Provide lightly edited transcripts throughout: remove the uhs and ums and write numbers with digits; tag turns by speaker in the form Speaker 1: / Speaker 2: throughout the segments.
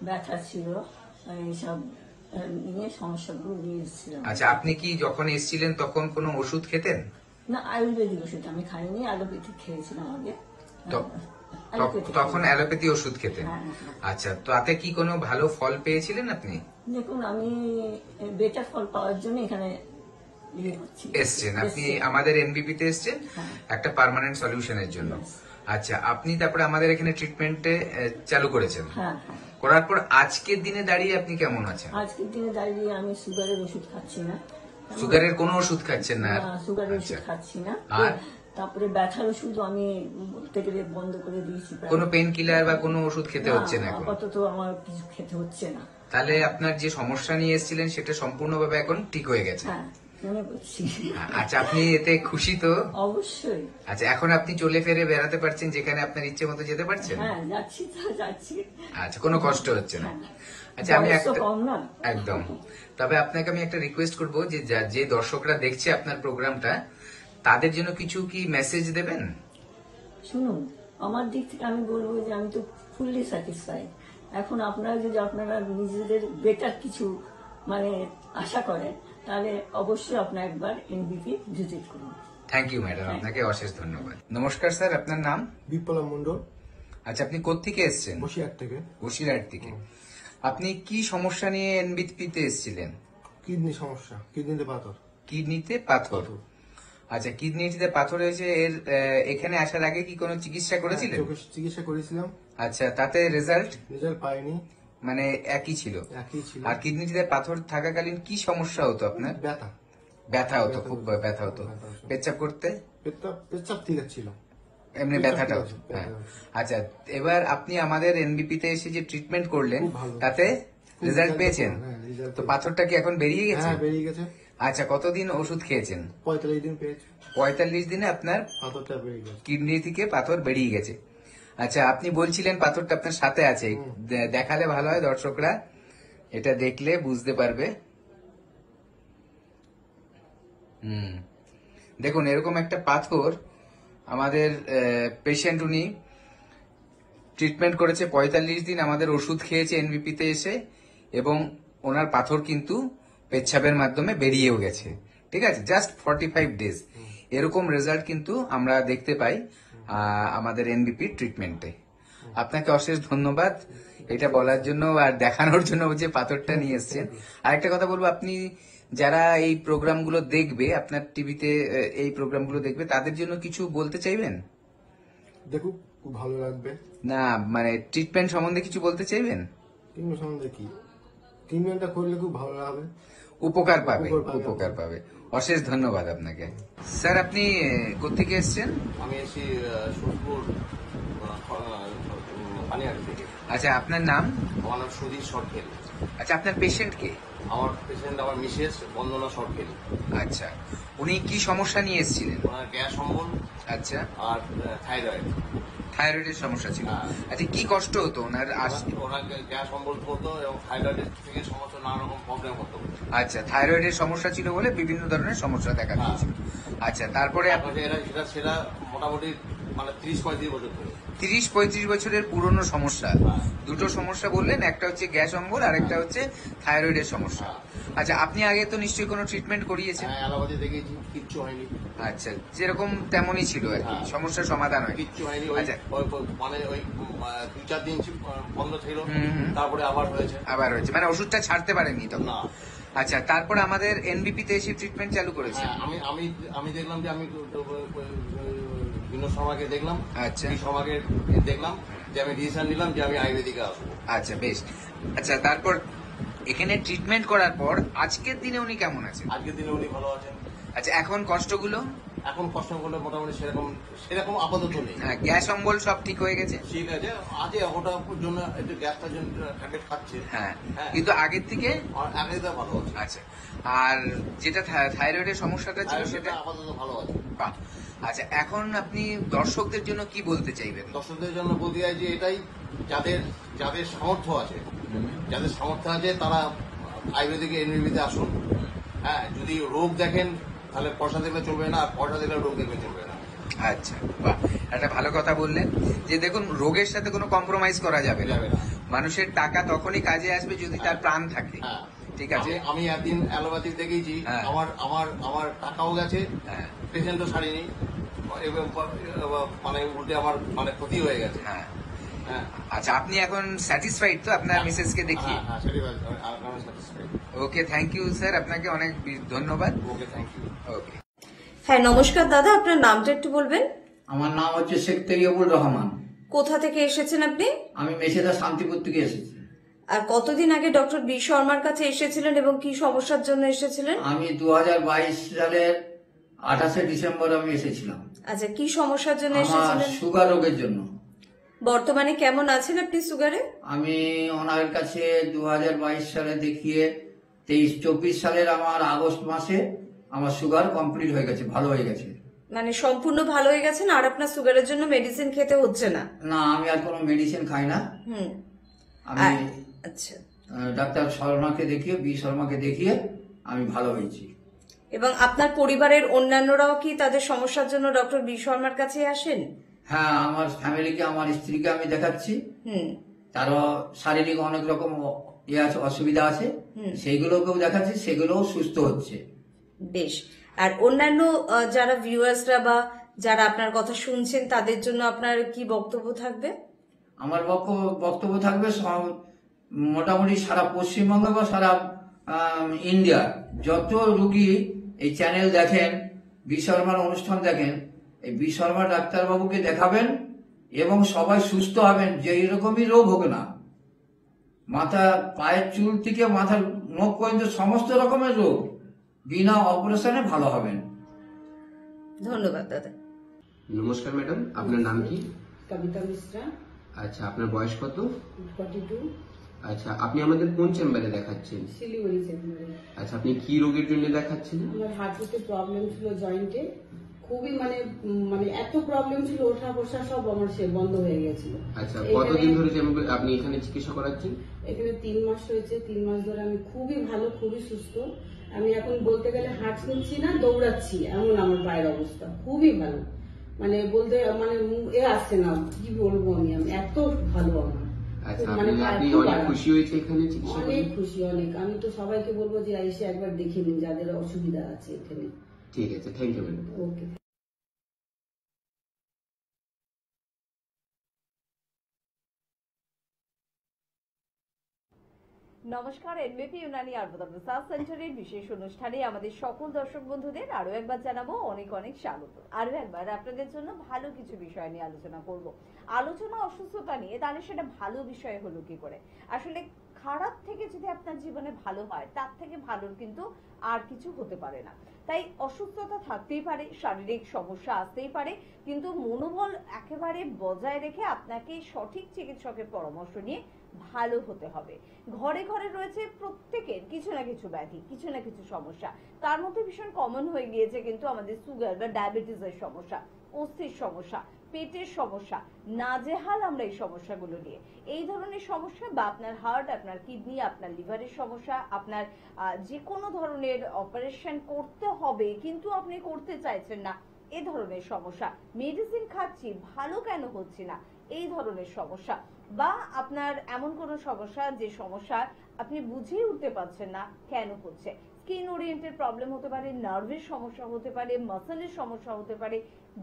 Speaker 1: ব্যথা ছিল, এইসব নিয়ে সমস্যাগুলো নিয়ে এসেছিলাম।
Speaker 2: আচ্ছা, আপনি কি যখন এসেছিলেন তখন কোনো ওষুধ খেতেন?
Speaker 1: না, আয়ুর্বেদিক ওষুধ আমি খাইনি, অ্যালোপ্যাথিক খেয়েছিলাম আগে।
Speaker 2: তখন অ্যালোপ্যাথি ওষুধ খেতেন?
Speaker 1: হ্যাঁ, হ্যাঁ।
Speaker 2: আচ্ছা, তাতে কি কোনো ভালো ফল পেয়েছিলেন আপনি?
Speaker 1: দেখুন, আমি বেটার ফল পাওয়ার জন্য এখানে
Speaker 2: এসছেন আপনি আমাদের এনবিপি তে এসছেন
Speaker 1: হ্যাঁ।
Speaker 2: একটা পার্মানেন্ট সলিউশনের জন্য। আচ্ছা, আপনি তারপরে আমাদের এখানে ট্রিটমেন্টে চালু করেছেন।
Speaker 1: হ্যাঁ, হ্যাঁ।
Speaker 2: করার পর আজকের দিনে দাঁড়িয়ে আপনি কেমন আছেন?
Speaker 1: আজকের দিনে দাঁড়িয়ে আমি সুগারের ওষুধ খাচ্ছি না।
Speaker 2: সুগারের কোনো ওষুধ খাচ্ছেন না?
Speaker 1: সুগারের ওষুধ খাচ্ছি না। আর তারপরে ব্যথার ওষুধ আমি বলতে গেলে বন্ধ করে দিয়েছি।
Speaker 2: কোনো পেন কিলার বা কোনো ওষুধ খেতে হচ্ছে না এখন?
Speaker 1: আপাতত আমার কিছু খেতে হচ্ছে না।
Speaker 2: তাহলে আপনার যে সমস্যা নিয়ে এসেছিলেন সেটা সম্পূর্ণভাবে এখন ঠিক হয়ে গেছে?
Speaker 1: হ্যাঁ, মনে করছি।
Speaker 2: আচ্ছা, আপনি এতে খুশি তো?
Speaker 1: অবশ্যই।
Speaker 2: আচ্ছা, এখন আপনি চলে ফিরে বেড়াতে পারছেন, যেখানে আপনার ইচ্ছে মতো যেতে পারছেন?
Speaker 1: হ্যাঁ, যাচ্ছি।
Speaker 2: আচ্ছা, কোনো কষ্ট হচ্ছে না? আচ্ছা, আমি একদম। তবে আপনাকে আমি একটা রিকোয়েস্ট করবো যে যে দর্শকরা দেখছে আপনার প্রোগ্রামটা, তাদের জন্য কিছু কি মেসেজ দেবেন?
Speaker 1: শুনুন, আমার দিক থেকে আমি বলবো যে আমি তো ফুললি স্যাটিসফাইড। এখন আপনারা যদি আপনারা নিজেদের বেটার কিছু আশা করেন, তাহলে অবশ্যই আপনার একবার এনবিপি ভিজিট করুন।
Speaker 2: থ্যাংক ইউ ম্যাডাম, আপনাকে অশেষ ধন্যবাদ। নমস্কার স্যার, আপনার নাম?
Speaker 3: বিপ্লব মন্ডল।
Speaker 2: আচ্ছা, আপনি কোত্থেকে এসেছেন?
Speaker 3: বসিরহাট থেকে।
Speaker 2: বসিরহাট থেকে। আপনি কি সমস্যা নিয়ে এনবিপি তে এসেছিলেন?
Speaker 3: কিডনি সমস্যা, কিডনিতে পাথর।
Speaker 2: কিডনিতে পাথর? আচ্ছা, কিডনিতে পাথর হয়েছে। এখানে আসার আগে কি কোনো চিকিৎসা করেছিলেন?
Speaker 3: চিকিৎসা করেছিলাম।
Speaker 2: আচ্ছা, তাতে রেজাল্ট
Speaker 3: পাইনি।
Speaker 2: মানে একই ছিল?
Speaker 3: একই ছিল।
Speaker 2: আর কিডনিতে পাথর থাকাকালীন কি সমস্যা হতো আপনার? ব্যথা হতো, খুব ব্যথা হতো। পেচ্ছাপ করতে?
Speaker 3: পেচ্ছাপ ঠিক ছিল,
Speaker 2: এমনি ব্যথাটা হতো। হ্যাঁ। আচ্ছা, এবার আপনি আমাদের এনবিপি তে এসে যে ট্রিটমেন্ট করলেন, তাতে রেজাল্ট পেয়েছেন? তো পাথরটা কি এখন বেরিয়ে গেছে?
Speaker 3: হ্যাঁ, বেরিয়ে গেছে।
Speaker 2: আচ্ছা, কতদিন ওষুধ খেয়েছেন?
Speaker 3: 45 দিন পেয়েছি।
Speaker 2: 45 দিনে আপনার
Speaker 3: পাথরটা বেরিয়ে গেছে,
Speaker 2: কিডনি থেকে পাথর বেরিয়ে গেছে। আচ্ছা, আপনি বলছিলেন পাথরটা আপনার সাথে আছে, দেখালে ভালো হয়, দর্শকরা এটা দেখলে বুঝতে পারবে। দেখুন, এরকম একটা পাথর আমাদের পেশেন্ট, উনি ট্রিটমেন্ট করেছে 45 দিন, আমাদের ওষুধ খেয়েছে এনবিপি তে এসে, এবং ওনার পাথর কিন্তু পেচ্ছাবের মাধ্যমে বেরিয়েও গেছে। ঠিক আছে, জাস্ট 45 ডেজ। এরকম রেজাল্ট কিন্তু আমরা দেখতে পাই আমাদের এনবিপি ট্রিটমেন্টে। আপনাকে অশেষ ধন্যবাদ এটা বলার জন্য আর দেখানোর জন্য যে পাথরটা নিয়ে এসেছেন। আরেকটা কথা বলবো, আপনি যারা এই প্রোগ্রামগুলো দেখবে, আপনার টিভিতে এই প্রোগ্রামগুলো দেখবে, তাদের জন্য কিছু বলতে চাইবেন?
Speaker 3: দেখুক, খুব ভালো লাগবে।
Speaker 2: না, ট্রিটমেন্ট সম্বন্ধে কিছু বলতে চাইবেন?
Speaker 3: ট্রিটমেন্ট সম্বন্ধে কি, ট্রিটমেন্টটা করলে খুব ভালো হবে,
Speaker 2: উপকার পাবে। অশেষ ধন্যবাদ আপনাকে। স্যার, আপনি কোথেকে এসেছেন?
Speaker 4: আমি এসেছি সুরপুর পানিহাটি থেকে।
Speaker 2: আচ্ছা, আপনার নাম?
Speaker 4: আমার নাম সুধীর সরকেল।
Speaker 2: আচ্ছা, আপনার পেশেন্ট কে?
Speaker 4: আমার পেশেন্ট আমার মিসেস বন্দনা সরকেল।
Speaker 2: আচ্ছা, উনি কি সমস্যা নিয়ে এসেছিলেন?
Speaker 4: ওনার গ্যাস অম্বল
Speaker 2: আচ্ছা,
Speaker 4: আর থাইরয়েড।
Speaker 2: থাইরয়েডের সমস্যা ছিল। আচ্ছা, কি কষ্ট হতো ওনার?
Speaker 4: ওনার গ্যাস অম্বল হতো এবং থাইরয়েডের থেকে সমস্যা, নানা রকম প্রবলেম হতো।
Speaker 2: আচ্ছা, থাইরয়েডের সমস্যা ছিল বলে বিভিন্ন ধরনের সমস্যা দেখা দিয়েছিল। আচ্ছা, তারপরে
Speaker 4: সেটা মোটামুটি 30-35 বছর ধরে।
Speaker 2: 30-35 বছরের পুরনো সমস্যা। দুটো সমস্যা বললেন, একটা হচ্ছে গ্যাস অম্বল আর একটা হচ্ছে থাইরয়েডের সমস্যা। আচ্ছা, আপনি আগে তো নিশ্চয়ই কোনো ট্রিটমেন্ট করিয়েছেন?
Speaker 4: অ্যালোপ্যাথি দেখেছি, কিচ্ছু হয়নি।
Speaker 2: আচ্ছা, যেরকম তেমনই ছিল আর কি, সমস্যার সমাধান হয়?
Speaker 4: কিচ্ছু হয়নি।
Speaker 2: আচ্ছা,
Speaker 4: ওই 2-4 দিন বন্ধ ছিল, তারপরে আবার হয়েছে।
Speaker 2: ওষুধটা ছাড়তে পারেননি তখন?
Speaker 4: না।
Speaker 2: আচ্ছা, তারপর আমাদের এনবিপি তে এসে ট্রিটমেন্ট চালু করেছে?
Speaker 4: আমি দেখলাম যে আমি বিনোদ শর্মাকে দেখলাম।
Speaker 2: আচ্ছা,
Speaker 4: শর্মাকে দেখলাম যে আমি ডিসিশন নিলাম যে আমি আয়ুর্বেদিকে আসবো।
Speaker 2: আচ্ছা, বেশ। আচ্ছা, তারপর এখানে ট্রিটমেন্ট করার পর আজকের দিনে উনি কেমন আছেন?
Speaker 4: আজকের দিনে উনি ভালো আছেন।
Speaker 2: আচ্ছা, এখন কষ্টগুলো?
Speaker 4: এখন কষ্ট করলে মোটামুটি সেরকম আপাতত নেই।
Speaker 2: হ্যাঁ, গ্যাস অম্বল সব ঠিক হয়ে গেছে?
Speaker 4: ঠিক আছে, আজকে ওটার জন্য একটু গ্যাসটার জন্য ট্যাবলেট খাচ্ছে।
Speaker 2: হ্যাঁ, কিন্তু আগের থেকে
Speaker 4: আগে তো ভালো আছে।
Speaker 2: আচ্ছা, আর যেটা থাইরয়েডের সমস্যাটা ছিল সেটা
Speaker 4: আপাতত ভালো আছে।
Speaker 2: আচ্ছা, এখন আপনি দর্শকদের জন্য কি বলতে চাইবেন?
Speaker 4: দর্শকদের জন্য বলতে চাই যে এটাই, যাদের সামর্থ্য আছে তারা আয়ুর্বেদিক এনবিপিতে আসুন। হ্যাঁ, যদি রোগ দেখেন তাহলে পয়সা দেখলে চলবে না, আর পয়সা দেখলে রোগ দেখলে চলবে না।
Speaker 2: আচ্ছা, বাহ, একটা ভালো কথা বললেন যে দেখুন, রোগের সাথে কোনো কম্প্রোমাইজ করা যাবে না। মানুষের টাকা তখনই কাজে আসবে যদি তার প্রাণ থাকে।
Speaker 4: হ্যাঁ
Speaker 2: ঠিক আছে।
Speaker 4: আমি একদিন অ্যালোপ্যাথি দেখিয়েছি,
Speaker 2: হ্যাঁ।
Speaker 4: আমার টাকাও গেছে,
Speaker 2: হ্যাঁ
Speaker 4: পেশেন্টও সারিনি, এবং মানে উল্টে আমার মানে ক্ষতি হয়ে গেছে।
Speaker 2: হ্যাঁ।
Speaker 4: হ্যাঁ
Speaker 2: আচ্ছা, আপনি এখন স্যাটিসফাইড তো আপনার মিসেসকে দেখিয়ে?
Speaker 4: হ্যাঁ satisfied.
Speaker 2: Okay, thank you sir, আপনাকে অনেক ধন্যবাদ।
Speaker 4: Okay, thank you.
Speaker 2: ওকে।
Speaker 5: হ্যাঁ, নমস্কার দাদা, আপনার নামটা একটু বলবেন?
Speaker 6: আমার নাম হচ্ছে শেখ তৈয়বুর রহমান।
Speaker 5: কোথা থেকে এসেছেন আপনি?
Speaker 6: আমি মেছেদা শান্তিপুর থেকে এসেছি।
Speaker 5: আর কতদিন আগে ডক্টর বি শর্মার কাছে এসেছিলেন এবং কি সমস্যার জন্য এসেছিলেন?
Speaker 6: আমি 2022 সালের 28শে ডিসেম্বর আমি এসেছিলাম।
Speaker 5: আচ্ছা, কি সমস্যার জন্য
Speaker 6: আমার
Speaker 5: এসেছিলেন?
Speaker 6: সুগার রোগের জন্য।
Speaker 5: বর্তমানে কেমন আছেন আপনি সুগারে?
Speaker 6: আমি ওনার কাছে 2022 সালে দেখিয়ে 23-24 সালের আমার আগস্ট মাসে আমার সুগার কমপ্লিট হয়ে গেছে, ভালো হয়ে গেছে।
Speaker 5: মানে সম্পূর্ণ ভালো হয়ে গেছেন আর আপনার সুগারের জন্য মেডিসিন খেতে হচ্ছে না?
Speaker 6: না, আমি আর কোনো মেডিসিন খাই না।
Speaker 5: হুম।
Speaker 6: আমি
Speaker 5: আচ্ছা,
Speaker 6: ডাক্তার শর্মাকে দেখিয়ে, বি শর্মাকে দেখিয়ে আমি ভালো হয়েছি।
Speaker 5: এবং আপনার পরিবারের অন্যান্যরাও কি তাদের সমস্যার জন্য ডক্টর বি শর্মার কাছে আসেন?
Speaker 6: হ্যাঁ, আমার ফ্যামিলিকে, আমার স্ত্রীকে আমি দেখাচ্ছি।
Speaker 5: হুম।
Speaker 6: তারও শারীরিক অনেক রকম আছে, অসুবিধা আছে, সেইগুলোকেও দেখাচ্ছি, সেগুলোও সুস্থ হচ্ছে।
Speaker 5: বেশ। আর অন্যান্য যারা ভিউয়ার্সরা বা যারা আপনার কথা শুনছেন তাদের জন্য আপনার কি বক্তব্য থাকবে?
Speaker 6: আমার বক্তব্য থাকবে মোটামুটি সারা পশ্চিমবঙ্গ বা সারা ইন্ডিয়া যত রুগী এই চ্যানেল দেখেন, বি শর্মার অনুষ্ঠান দেখেন, এই বি শর্মা ডাক্তারবাবুকে দেখাবেন এবং সবাই সুস্থ হবেন, যে এরকমই রোগ হোক না। মাথা, পায়ের চুল থেকে মাথার মুখ পর্যন্ত সমস্ত রকমের রোগ বিনা অপারেশনে ভালো হবেন।
Speaker 5: ধন্যবাদ দাদা।
Speaker 7: নমস্কার ম্যাডাম, আপনার নাম কি?
Speaker 8: কবিতা মিশ্রা,
Speaker 7: আচ্ছা, আপনার বয়স কত?
Speaker 8: 42,
Speaker 7: আচ্ছা, আপনি আমাদের কোন চেম্বারে দেখাচ্ছেন?
Speaker 8: শিলিগুড়ি সেন্টারে।
Speaker 7: আচ্ছা, আপনি কি রোগের জন্য দেখাচ্ছেন?
Speaker 8: আমার হাঁটুতে প্রবলেম ছিল, জয়েন্টে খুবই মানে মানে এত প্রবলেম ছিল, ওঠা বসা সব আমার সে বন্ধ হয়ে গেছিল।
Speaker 7: আচ্ছা, কতদিন ধরে আপনি এখানে চিকিৎসা করাচ্ছেন?
Speaker 8: এখানে 3 মাস হয়েছে। 3 মাস ধরে আমি খুবই ভালো, খুবই সুস্থ। আমি এখন বলতে গেলে হাঁটছি না, দৌড়াচ্ছি, এমন আমার পায়ের অবস্থা খুবই ভালো। মানে বলতে মানে আসছে না, কি বলবো আমি এত ভালো আমার।
Speaker 7: আচ্ছা,
Speaker 8: মানে
Speaker 7: আপনি অনেক খুশি হয়েছে এখানে চিকিৎসা করে?
Speaker 8: অনেক খুশি, অনেক। আমি তো সবাইকে বলবো যে এসে একবার দেখে নিন যাদের অসুবিধা আছে এখানে।
Speaker 7: ঠিক আছে, থ্যাংক ইউ ম্যাডাম।
Speaker 8: ওকে।
Speaker 9: নমস্কার, এনবিপি ইউনানি আয়ুর্বেদ রিসার্চ সেন্টারের বিশেষ অনুষ্ঠানে আমাদের সকল দর্শক বন্ধুদের আরো একবার জানাবো অনেক অনেক স্বাগত। আরো একবার আপনাদের জন্য ভালো কিছু বিষয় নিয়ে আলোচনা করব। আলোচনা অসুস্থতা নিয়ে, তাহলে সেটা ভালো বিষয় হলো কি করে? আসলে খারাপ থেকে যদি আপনার জীবনে ভালো হয়, তার থেকে ভালোর কিন্তু আর কিছু হতে পারে না। তাই অসুস্থতা থাকতেই পারে, শারীরিক সমস্যা আসতেই পারে, কিন্তু মনোবল একেবারে বজায় রেখে আপনাকে সঠিক চিকিৎসকের পরামর্শ নিয়ে ভালো হতে হবে। ঘরে ঘরে রয়েছে প্রত্যেকের কিছু না কিছু ব্যাধি, কিছু না কিছু সমস্যা। তার মধ্যে ভীষণ কমন হয়ে গিয়েছে কিন্তু আমাদের সুগার বা ডায়াবেটিসের সমস্যা, অস্থির সমস্যা, পেটের সমস্যা। নাজেহাল আমরা এই সমস্যাগুলো নিয়ে। এই ধরনের সমস্যা বা আপনার হার্ট, আপনার কিডনি, আপনার লিভারের সমস্যা, আপনার যে কোনো ধরনের অপারেশন করতে হবে কিন্তু আপনি করতে চাইছেন না, এ ধরনের সমস্যা। মেডিসিন খাচ্ছি, ভালো কেন হচ্ছে না, এই ধরনের সমস্যা। বা আপনার এমন কোনো সমস্যা যে সমস্যা আপনি বুঝেই উঠতে পারছেন না কেন হচ্ছে। স্কিন ওরিয়েন্টেড প্রবলেম হতে পারে, নার্ভের সমস্যা হতে পারে, মাসেলের সমস্যা হতে পারে,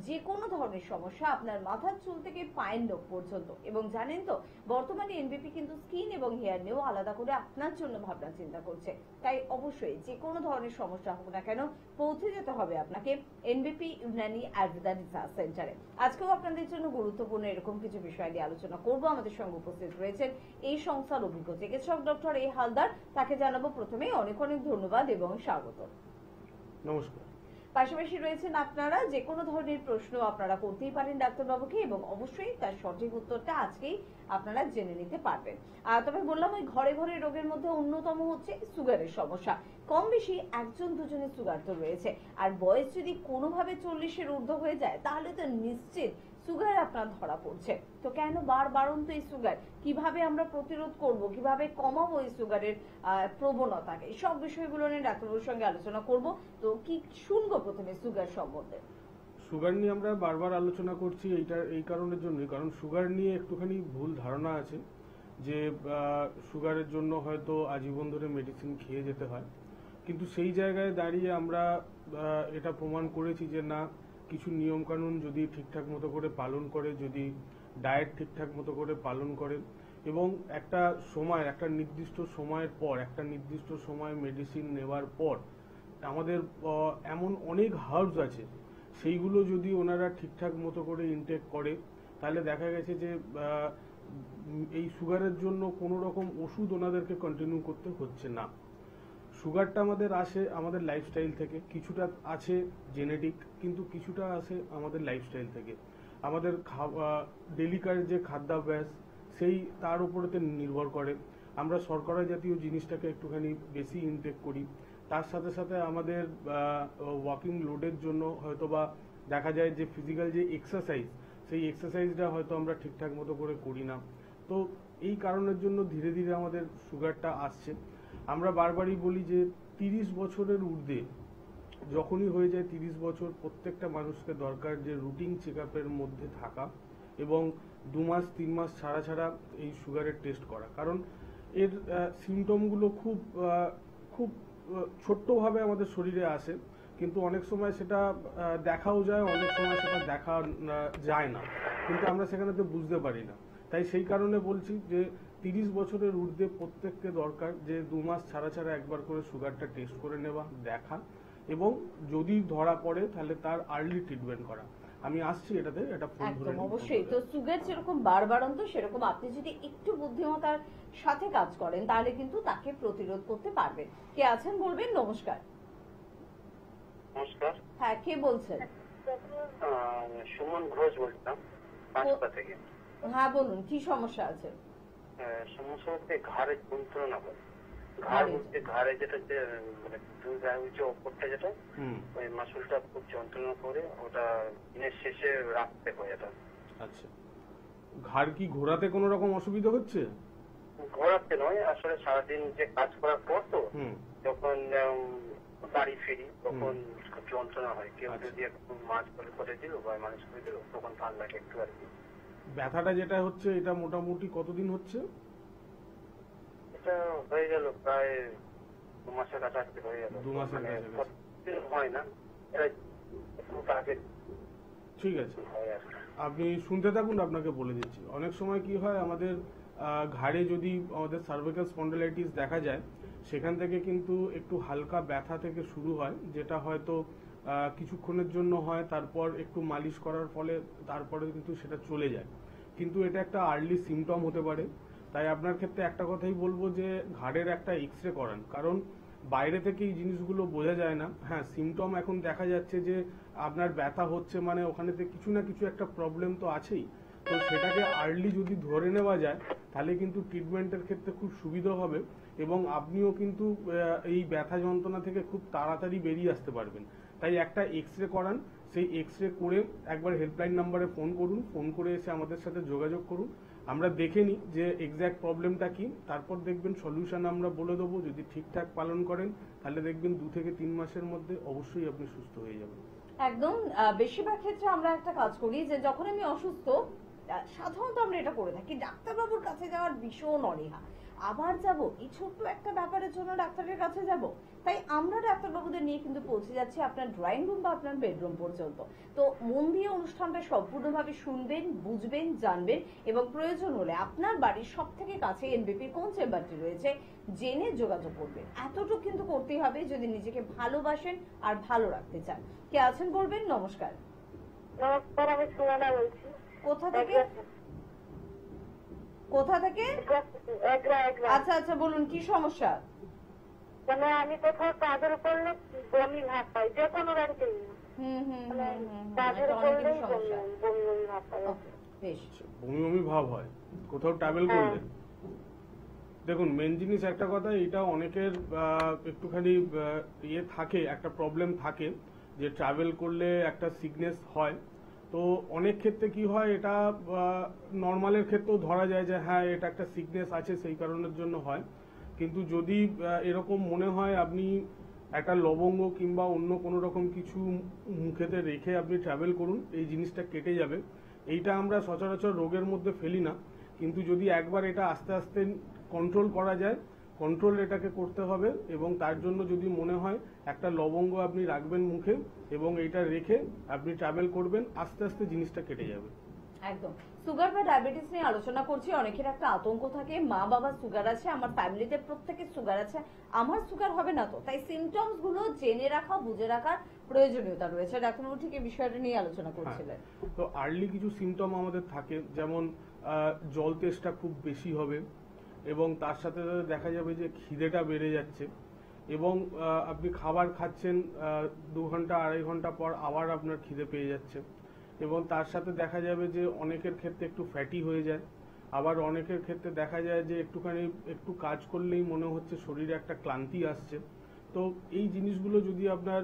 Speaker 9: যে কোনো ধরনের সমস্যা আপনার মাথার চুল থেকে পায়ের নখ পর্যন্ত। এবং জানেন তো, বর্তমানে এনবিপি কিন্তু স্কিন এবং হেয়ার নিয়েও আলাদা করে আপনার জন্য ভাবনা চিন্তা করছে। তাই অবশ্যই যে কোনো ধরনের সমস্যা হোক না কেন, পৌঁছে যেতে হবে আপনাকে এনবিপি ইউনানি আয়ুর্বেদ রিসার্চ সেন্টারে। আজকেও আপনাদের জন্য গুরুত্বপূর্ণ এরকম কিছু বিষয় নিয়ে আলোচনা করব। আমাদের সঙ্গে উপস্থিত রয়েছেন এই সংস্থার অভিজ্ঞ চিকিৎসক ডক্টর এ হালদার। তাকে জানাবো প্রথমেই অনেক অনেক ধন্যবাদ এবং স্বাগত।
Speaker 3: নমস্কার।
Speaker 9: পাশাপাশি রয়েছেন আপনারা, যে কোনো ধরনের প্রশ্ন আপনারা করতেই পারেন ডাক্তারবাবুকে, এবং অবশ্যই তার সঠিক উত্তরটা আজকেই আপনারা জেনে নিতে পারবেন। তবে বললাম, ওই ঘরে ঘরে রোগের মধ্যে অন্যতম হচ্ছে সুগারের সমস্যা। কম বেশি একজন দুজনের সুগার তো রয়েছে, আর বয়স যদি কোনোভাবে 40-এর ঊর্ধ্ব হয়ে যায় তাহলে তো নিশ্চিত সুগার আপনার ধরা পড়ছে। তো কেন বারবারন্ত এই সুগার? কিভাবে আমরা প্রতিরোধ করব, কিভাবে কমাবো এই সুগারের প্রবণতাকে, সব বিষয়গুলো নিয়ে ডাক্তারবাবুর সঙ্গে আলোচনা করব। তো কি শুনবো প্রথমে সুগার সম্বন্ধে?
Speaker 3: সুগার নিয়ে আমরা বারবার আলোচনা করছি এই কারণের জন্যই, কারণ সুগার নিয়ে একটুখানি ভুল ধারণা আছে
Speaker 10: যে সুগারের জন্য হয়তো আজীবন ধরে মেডিসিন খেয়ে যেতে হয়, কিন্তু সেই জায়গায় দাঁড়িয়ে আমরা এটা প্রমাণ করেছি যে না, কিছু নিয়মকানুন যদি ঠিকঠাক মতো করে পালন করে, যদি ডায়েট ঠিকঠাক মতো করে পালন করে এবং একটা সময়, একটা নির্দিষ্ট সময়ের পর, একটা নির্দিষ্ট সময় মেডিসিন নেওয়ার পর আমাদের এমন অনেক হার্বস আছে, সেইগুলো যদি ওনারা ঠিকঠাক মতো করে ইনটেক করে, তাহলে দেখা গেছে যে এই সুগারের জন্য কোনো রকম ওষুধ ওনাদেরকে কন্টিনিউ করতে হচ্ছে না। সুগারটা আমাদের আসে আমাদের লাইফস্টাইল থেকে, কিছুটা আছে জেনেটিক, কিন্তু কিছুটা আসে আমাদের লাইফস্টাইল থেকে। আমাদের ডেলিকার যে খাদ্যাভ্যাস সেই তার উপরেতে নির্ভর করে। আমরা শর্করা জাতীয় জিনিসটাকে একটুখানি বেশি ইনটেক করি, তার সাথে সাথে আমাদের ওয়াকিং লোডের জন্য হয়তোবা দেখা যায় যে ফিজিক্যাল যে এক্সারসাইজ, সেই এক্সারসাইজটা হয়তো আমরা ঠিকঠাক মতো করে করি না। তো এই কারণের জন্য ধীরে ধীরে আমাদের সুগারটা আসছে। আমরা বারবারই বলি যে 30 বছরের ঊর্ধ্বে যখনই হয়ে যায় 30 বছর, প্রত্যেকটা মানুষকে দরকার যে রুটিন চেক আপের মধ্যে থাকা এবং 2 মাস 3 মাস ছাড়া ছাড়া এই সুগারের টেস্ট করা। কারণ এর সিমটমগুলো খুব খুব ছোট্টভাবে আমাদের শরীরে আসে, কিন্তু অনেক সময় সেটা দেখাও যায়, অনেক সময় সেটা দেখা যায় না, কিন্তু আমরা সেখানে তো বুঝতে পারি না। তাই সেই কারণে বলছি যে 30 বছরের ঊর্ধ্বে প্রত্যেককে দরকার যে 2 মাস ছাড়া ছাড়া একবার করে সুগারটা টেস্ট করে নেওয়া, দেখা, এবং যদি ধরা পড়ে তাহলে তার আর্লি ট্রিটমেন্ট করা। আমি আসছি এটাতে, এটা
Speaker 9: একদম অবশ্যই। তো সুগার যেরকম বাড়বাড়ন্ত, সেরকম আপনি যদি একটু বুদ্ধিমত্তার সাথে কাজ করেন তাহলে কিন্তু তাকে প্রতিরোধ করতে পারবেন। কে আছেন বলবেন? নমস্কার।
Speaker 11: নমস্কার।
Speaker 9: হ্যাঁ, কে বলছেন?
Speaker 11: সুমন ঘোষ বলছিলাম, পাঁচপা থেকে।
Speaker 9: হ্যাঁ বলুন, কি সমস্যা আছে?
Speaker 11: সমস্যা হচ্ছে ঘাড়ের যন্ত্রণা করে। ঘাড় বলতে ঘাড়ে যেটা মানে দুই গায়ে উঁচু ওপরটা যেটা, ওই মাসুলটা খুব যন্ত্রণা করে, ওটা দিনের শেষে রাখতে হয় এটা।
Speaker 10: আচ্ছা, ঘাড় কি ঘোরাতে কোনো রকম অসুবিধা হচ্ছে?
Speaker 11: ঘোরাতে নয়, আসলে সারাদিন যে কাজ করার পর তো যখন বাড়ি ফিরি তখন খুব যন্ত্রণা হয়। কেউ যদি একটু মাছ করে দিল বা মানুষ করে দিল তখন ভালো লাগে একটু আর কি।
Speaker 10: ব্যথাটা যেটা হচ্ছে এটা মোটামুটি কতদিন হচ্ছে?
Speaker 11: এটা হয়ে গেল প্রায় 2 মাসের কাছাকাছি হয়ে গেল।
Speaker 10: 2 মাসের কাছাকাছি
Speaker 11: হয় না,
Speaker 10: ঠিক আছে, আপনি শুনতে থাকুন, আপনাকে বলে দিচ্ছি। অনেক সময় কি হয়, আমাদের ঘাড়ে যদি আমাদের সার্ভিক্যাল স্পন্ডিলাইটিস দেখা যায়, সেখান থেকে কিন্তু একটু হালকা ব্যথা থেকে শুরু হয়, যেটা হয়তো কিছুক্ষণের জন্য হয়, তারপর একটু মালিশ করার ফলে তারপরে কিন্তু সেটা চলে যায়। কিন্তু এটা একটা আর্লি সিমটম হতে পারে। তাই আপনার ক্ষেত্রে একটা কথাই বলবো যে ঘাড়ের একটা এক্সরে করান, কারণ বাইরে থেকে এই জিনিসগুলো বোঝা যায় না। হ্যাঁ, সিমটম এখন দেখা যাচ্ছে যে আপনার ব্যথা হচ্ছে, মানে ওখানে কিছু না কিছু একটা প্রবলেম তো আছেই। তো সেটাকে আর্লি যদি ধরে নেওয়া যায় তাহলে কিন্তু ট্রিটমেন্টের ক্ষেত্রে খুব সুবিধা হবে এবং আপনিও কিন্তু এই ব্যথা যন্ত্রণা থেকে খুব তাড়াতাড়ি বেরিয়ে আসতে পারবেন। তাই একটা এক্সরে করান, সেই এক্সরে করে একবার হেল্পলাইন নাম্বারে ফোন করুন, ফোন করে এসে আমাদের সাথে যোগাযোগ করুন, আমরা দেখে নিই যে এক্স্যাক্ট প্রবলেমটা কি, তারপর দেখবেন সলিউশন আমরা বলে দেবো। যদি ঠিকঠাক পালন করেন তাহলে দেখবেন 2 থেকে 3 মাসের মধ্যে অবশ্যই আপনি সুস্থ হয়ে যাবেন।
Speaker 9: একদম। বেশিরভাগ ক্ষেত্রে আমরা একটা কাজ করি যে যখন আমি অসুস্থ, সাধারণত আমরা এটা করে থাকি, ডাক্তারবাবুর কাছে যাওয়ার ভীষণ অনীহা। আবার যাব, এই ছোট্ট একটা ব্যাপারের জন্য ডাক্তারের কাছে যাব। তাই আমরা ডাক্তারবাবুদের নিয়ে কিন্তু পৌঁছে যাচ্ছি আপনার ড্রয়িং রুম বা আপনার বেডরুম পর্যন্ত। তো মন দিয়ে অনুষ্ঠানটা সম্পূর্ণভাবে শুনবেন, বুঝবেন, জানবেন এবং প্রয়োজন হলে আপনার বাড়ির সব থেকে কাছে এনবিপির কোন চেম্বারটি রয়েছে জেনে যোগাযোগ করবেন। এতটুকু কিন্তু করতেই হবে যদি নিজেকে ভালোবাসেন আর ভালো রাখতে চান। কে আছেন বলবেন? নমস্কার।
Speaker 12: নমস্কার, আমি সুরানা বলছি।
Speaker 9: কোথা থেকে? কোথা থেকে? আচ্ছা আচ্ছা, বলুন কি সমস্যা?
Speaker 12: মানে আমি কোথাও কাজের করলে বমি ভাব পাই, যে কোনো বাড়িতেই কাজের করলেই বমি ভাব পাই।
Speaker 10: বমি ভাব হয় কোথাও ট্রাভেল করলে? দেখুন, মেন জিনিস একটা কথা, এটা অনেকের একটুখানি ইয়ে থাকে, একটা প্রবলেম থাকে যে ট্রাভেল করলে একটা সিকনেস হয়। তো অনেক ক্ষেত্রে কি হয়, এটা নর্মালের ক্ষেত্রেও ধরা যায় যে হ্যাঁ এটা একটা সিকনেস আছে, সেই কারণের জন্য হয়। কিন্তু যদি এরকম মনে হয় আপনি একটা লবঙ্গ কিংবা অন্য কোনো রকম কিছু মুখেতে রেখে আপনি ট্রাভেল করুন, এই জিনিসটা কেটে যাবে। এইটা আমরা সচরাচর রোগের মধ্যে ফেলি না, কিন্তু যদি একবার এটা আস্তে আস্তে কন্ট্রোল করা যায়, কন্ট্রোল এটাকে করতে হবে, এবং তার জন্য যদি মনে হয় একটা লবঙ্গ আপনি রাখবেন মুখে এবং এটা রেখে আপনি ট্রাভেল করবেন, আস্তে আস্তে জিনিসটা কেটে যাবে।
Speaker 9: একদম। সুগার বা ডায়াবেটিস নিয়ে আলোচনা করছি। অনেকের একটা আতঙ্ক থাকে, মা বাবা সুগার আছে, আমার ফ্যামিলিতে প্রত্যেকের সুগার আছে, আমার সুগার হবে না তো। তাই সিমটমস গুলো জেনে রাখা, বুঝে রাখার প্রয়োজনীয়তা রয়েছে। ডাক্তারবাবু ঠিক এই বিষয়টা নিয়ে আলোচনা করছিলেন।
Speaker 10: তো আর্লি কিছু সিমটম আমাদের থাকে, যেমন জল তেষ্টা খুব বেশি হবে, এবং তার সাথে সাথে দেখা যাবে যে খিদেটা বেড়ে যাচ্ছে, এবং আপনি খাবার খাচ্ছেন 2 ঘন্টা 2.5 ঘন্টা পর আবার আপনার খিদে পেয়ে যাচ্ছে, এবং তার সাথে দেখা যাবে যে অনেকের ক্ষেত্রে একটু ফ্যাটি হয়ে যায়, আবার অনেকের ক্ষেত্রে দেখা যায় যে একটু কাজ করলেই মনে হচ্ছে শরীরে একটা ক্লান্তি আসছে। তো এই জিনিসগুলো যদি আপনার